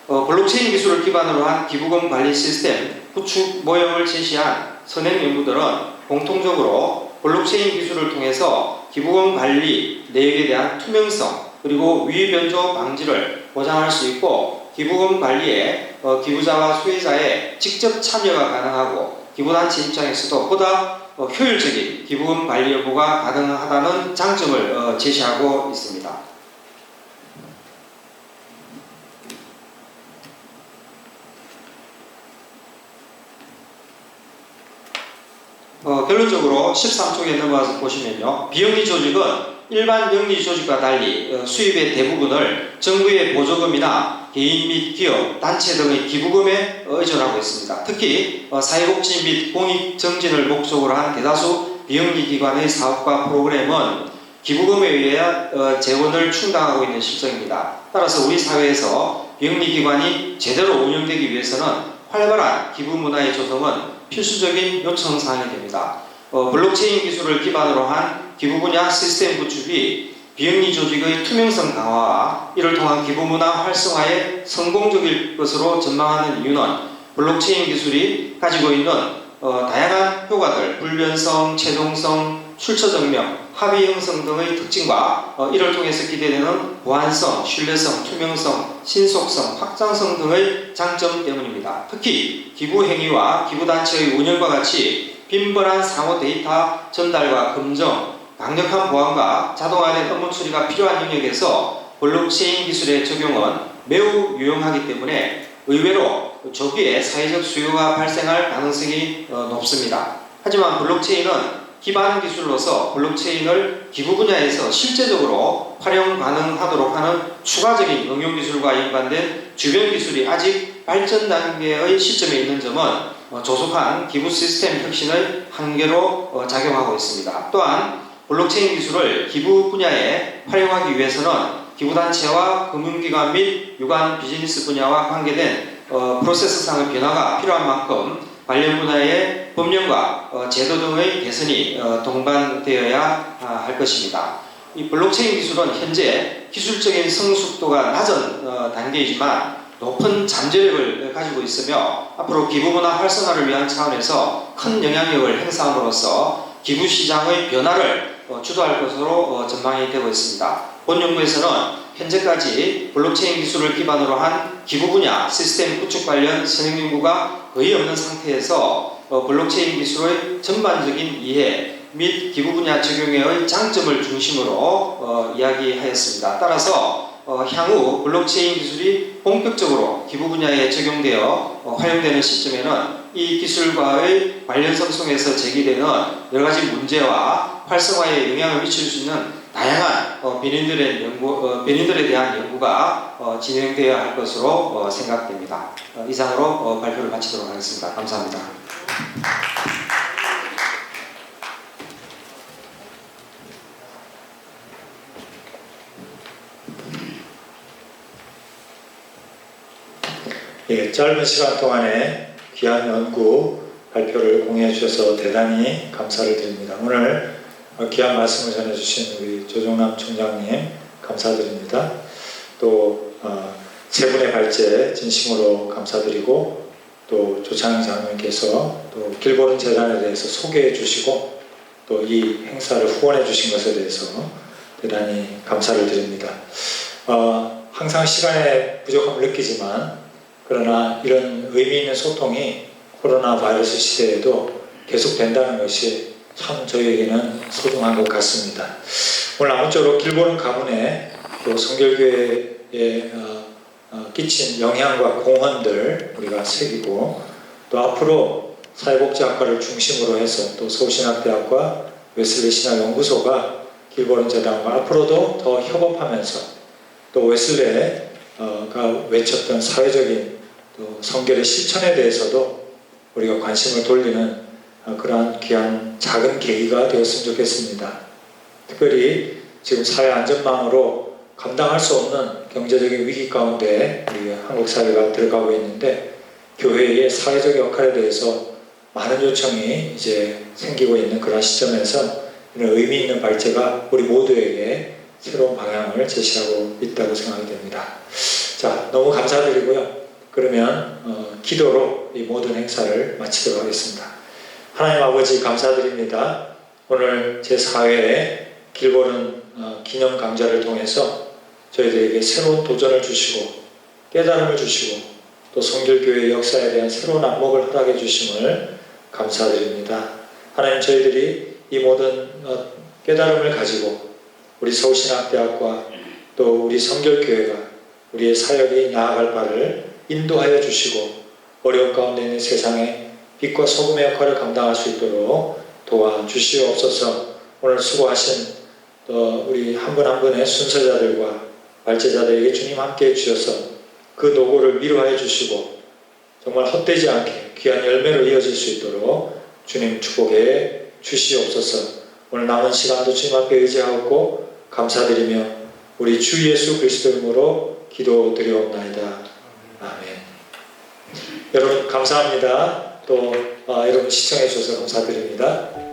블록체인 기술을 기반으로 한 기부금 관리 시스템 구축 모형을 제시한 선행 연구들은 공통적으로 블록체인 기술을 통해서 기부금 관리 내역에 대한 투명성 그리고 위변조 방지를 보장할 수 있고 기부금 관리에 기부자와 수혜자의 직접 참여가 가능하고 기부단체 입장에서도 보다 효율적인 기부금 관리 여부가 가능하다는 장점을 제시하고 있습니다. 결론적으로 13쪽에 넘어가서 보시면요. 비영리 조직은 일반 영리 조직과 달리 수입의 대부분을 정부의 보조금이나 개인 및 기업, 단체 등의 기부금에 의존하고 있습니다. 특히 사회복지 및 공익 정진을 목적으로 한 대다수 비영리 기관의 사업과 프로그램은 기부금에 의해 재원을 충당하고 있는 실정입니다. 따라서 우리 사회에서 비영리 기관이 제대로 운영되기 위해서는 활발한 기부 문화의 조성은 필수적인 요청사항이 됩니다. 블록체인 기술을 기반으로 한 기부 분야 시스템 구축이 비영리 조직의 투명성 강화와 이를 통한 기부 문화 활성화에 성공적일 것으로 전망하는 이유는 블록체인 기술이 가지고 있는 다양한 효과들, 불변성, 최종성, 출처 증명, 합의 형성 등의 특징과 이를 통해서 기대되는 보안성, 신뢰성, 투명성, 신속성, 확장성 등의 장점 때문입니다. 특히 기부 행위와 기부단체의 운영과 같이 빈번한 상호 데이터 전달과 검증, 강력한 보안과 자동화된 업무 처리가 필요한 영역에서 블록체인 기술의 적용은 매우 유용하기 때문에 의외로 조기에 사회적 수요가 발생할 가능성이 높습니다. 하지만 블록체인은 기반 기술로서 블록체인을 기부 분야에서 실제적으로 활용 가능하도록 하는 추가적인 응용 기술과 연관된 주변 기술이 아직 발전 단계의 시점에 있는 점은 조속한 기부 시스템 혁신의 한계로 작용하고 있습니다. 또한 블록체인 기술을 기부 분야에 활용하기 위해서는 기부단체와 금융기관 및 유관 비즈니스 분야와 관계된 프로세스상의 변화가 필요한 만큼 관련 분야의 법령과 제도 등의 개선이 동반되어야 할 것입니다. 이 블록체인 기술은 현재 기술적인 성숙도가 낮은 단계이지만 높은 잠재력을 가지고 있으며 앞으로 기부 문화 활성화를 위한 차원에서 큰 영향력을 행사함으로써 기부 시장의 변화를 주도할 것으로 전망이 되고 있습니다. 본 연구에서는 현재까지 블록체인 기술을 기반으로 한 기부 분야 시스템 구축 관련 선행 연구가 거의 없는 상태에서 블록체인 기술의 전반적인 이해 및 기부 분야 적용의 장점을 중심으로 이야기하였습니다. 따라서 향후 블록체인 기술이 본격적으로 기부 분야에 적용되어 활용되는 시점에는 이 기술과의 관련성 속에서 제기되는 여러 가지 문제와 활성화에 영향을 미칠 수 있는 다양한 변인들에 대한 연구가 진행되어야 할 것으로 생각됩니다. 이상으로 발표를 마치도록 하겠습니다. 감사합니다.
예, 짧은 시간 동안에 귀한 연구 발표를 공유해 주셔서 대단히 감사를 드립니다. 오늘 귀한 말씀을 전해주신 우리 조정남 총장님 감사드립니다. 또 세 분의 발제 진심으로 감사드리고 또 조창영 장로님께서 또 길보름 재단에 대해서 소개해 주시고 또 이 행사를 후원해 주신 것에 대해서 대단히 감사를 드립니다. 항상 시간에 부족함을 느끼지만 그러나 이런 의미 있는 소통이 코로나 바이러스 시대에도 계속된다는 것이 참 저희에게는 소중한 것 같습니다. 오늘 아무쪼록 길보름 가문의 또 성결교회에 끼친 영향과 공헌들 우리가 새기고, 또 앞으로 사회복지학과를 중심으로 해서 또 서울신학대학과 웨슬리 신학연구소가 길보른 재단과 앞으로도 더 협업하면서 또 웨슬레가 외쳤던 사회적인 또 성결의 실천에 대해서도 우리가 관심을 돌리는 그러한 귀한 작은 계기가 되었으면 좋겠습니다. 특별히 지금 사회 안전망으로 감당할 수 없는 경제적인 위기 가운데 우리 한국 사회가 들어가고 있는데, 교회의 사회적 역할에 대해서 많은 요청이 이제 생기고 있는 그런 시점에서 이런 의미 있는 발제가 우리 모두에게 새로운 방향을 제시하고 있다고 생각이 됩니다. 자, 너무 감사드리고요. 그러면 기도로 이 모든 행사를 마치도록 하겠습니다. 하나님 아버지 감사드립니다. 오늘 제4회 길보른 기념 강좌를 통해서 저희들에게 새로운 도전을 주시고 깨달음을 주시고 또 성결교회의 역사에 대한 새로운 안목을 허락해 주심을 감사드립니다. 하나님, 저희들이 이 모든 깨달음을 가지고 우리 서울신학대학과 또 우리 성결교회가 우리의 사역이 나아갈 바를 인도하여 주시고 어려운 가운데 있는 세상에 빛과 소금의 역할을 감당할 수 있도록 도와주시옵소서. 오늘 수고하신 우리 한 분 한 분의 순서자들과 발제자들에게 주님 함께해 주셔서 그 노고를 위로하여 주시고 정말 헛되지 않게 귀한 열매로 이어질 수 있도록 주님 축복해 주시옵소서. 오늘 남은 시간도 주님 앞에 의지하고 감사드리며 우리 주 예수 그리스도 이름으로 기도드리옵나이다. 아멘. 여러분 감사합니다. 또 여러분 시청해 주셔서 감사드립니다.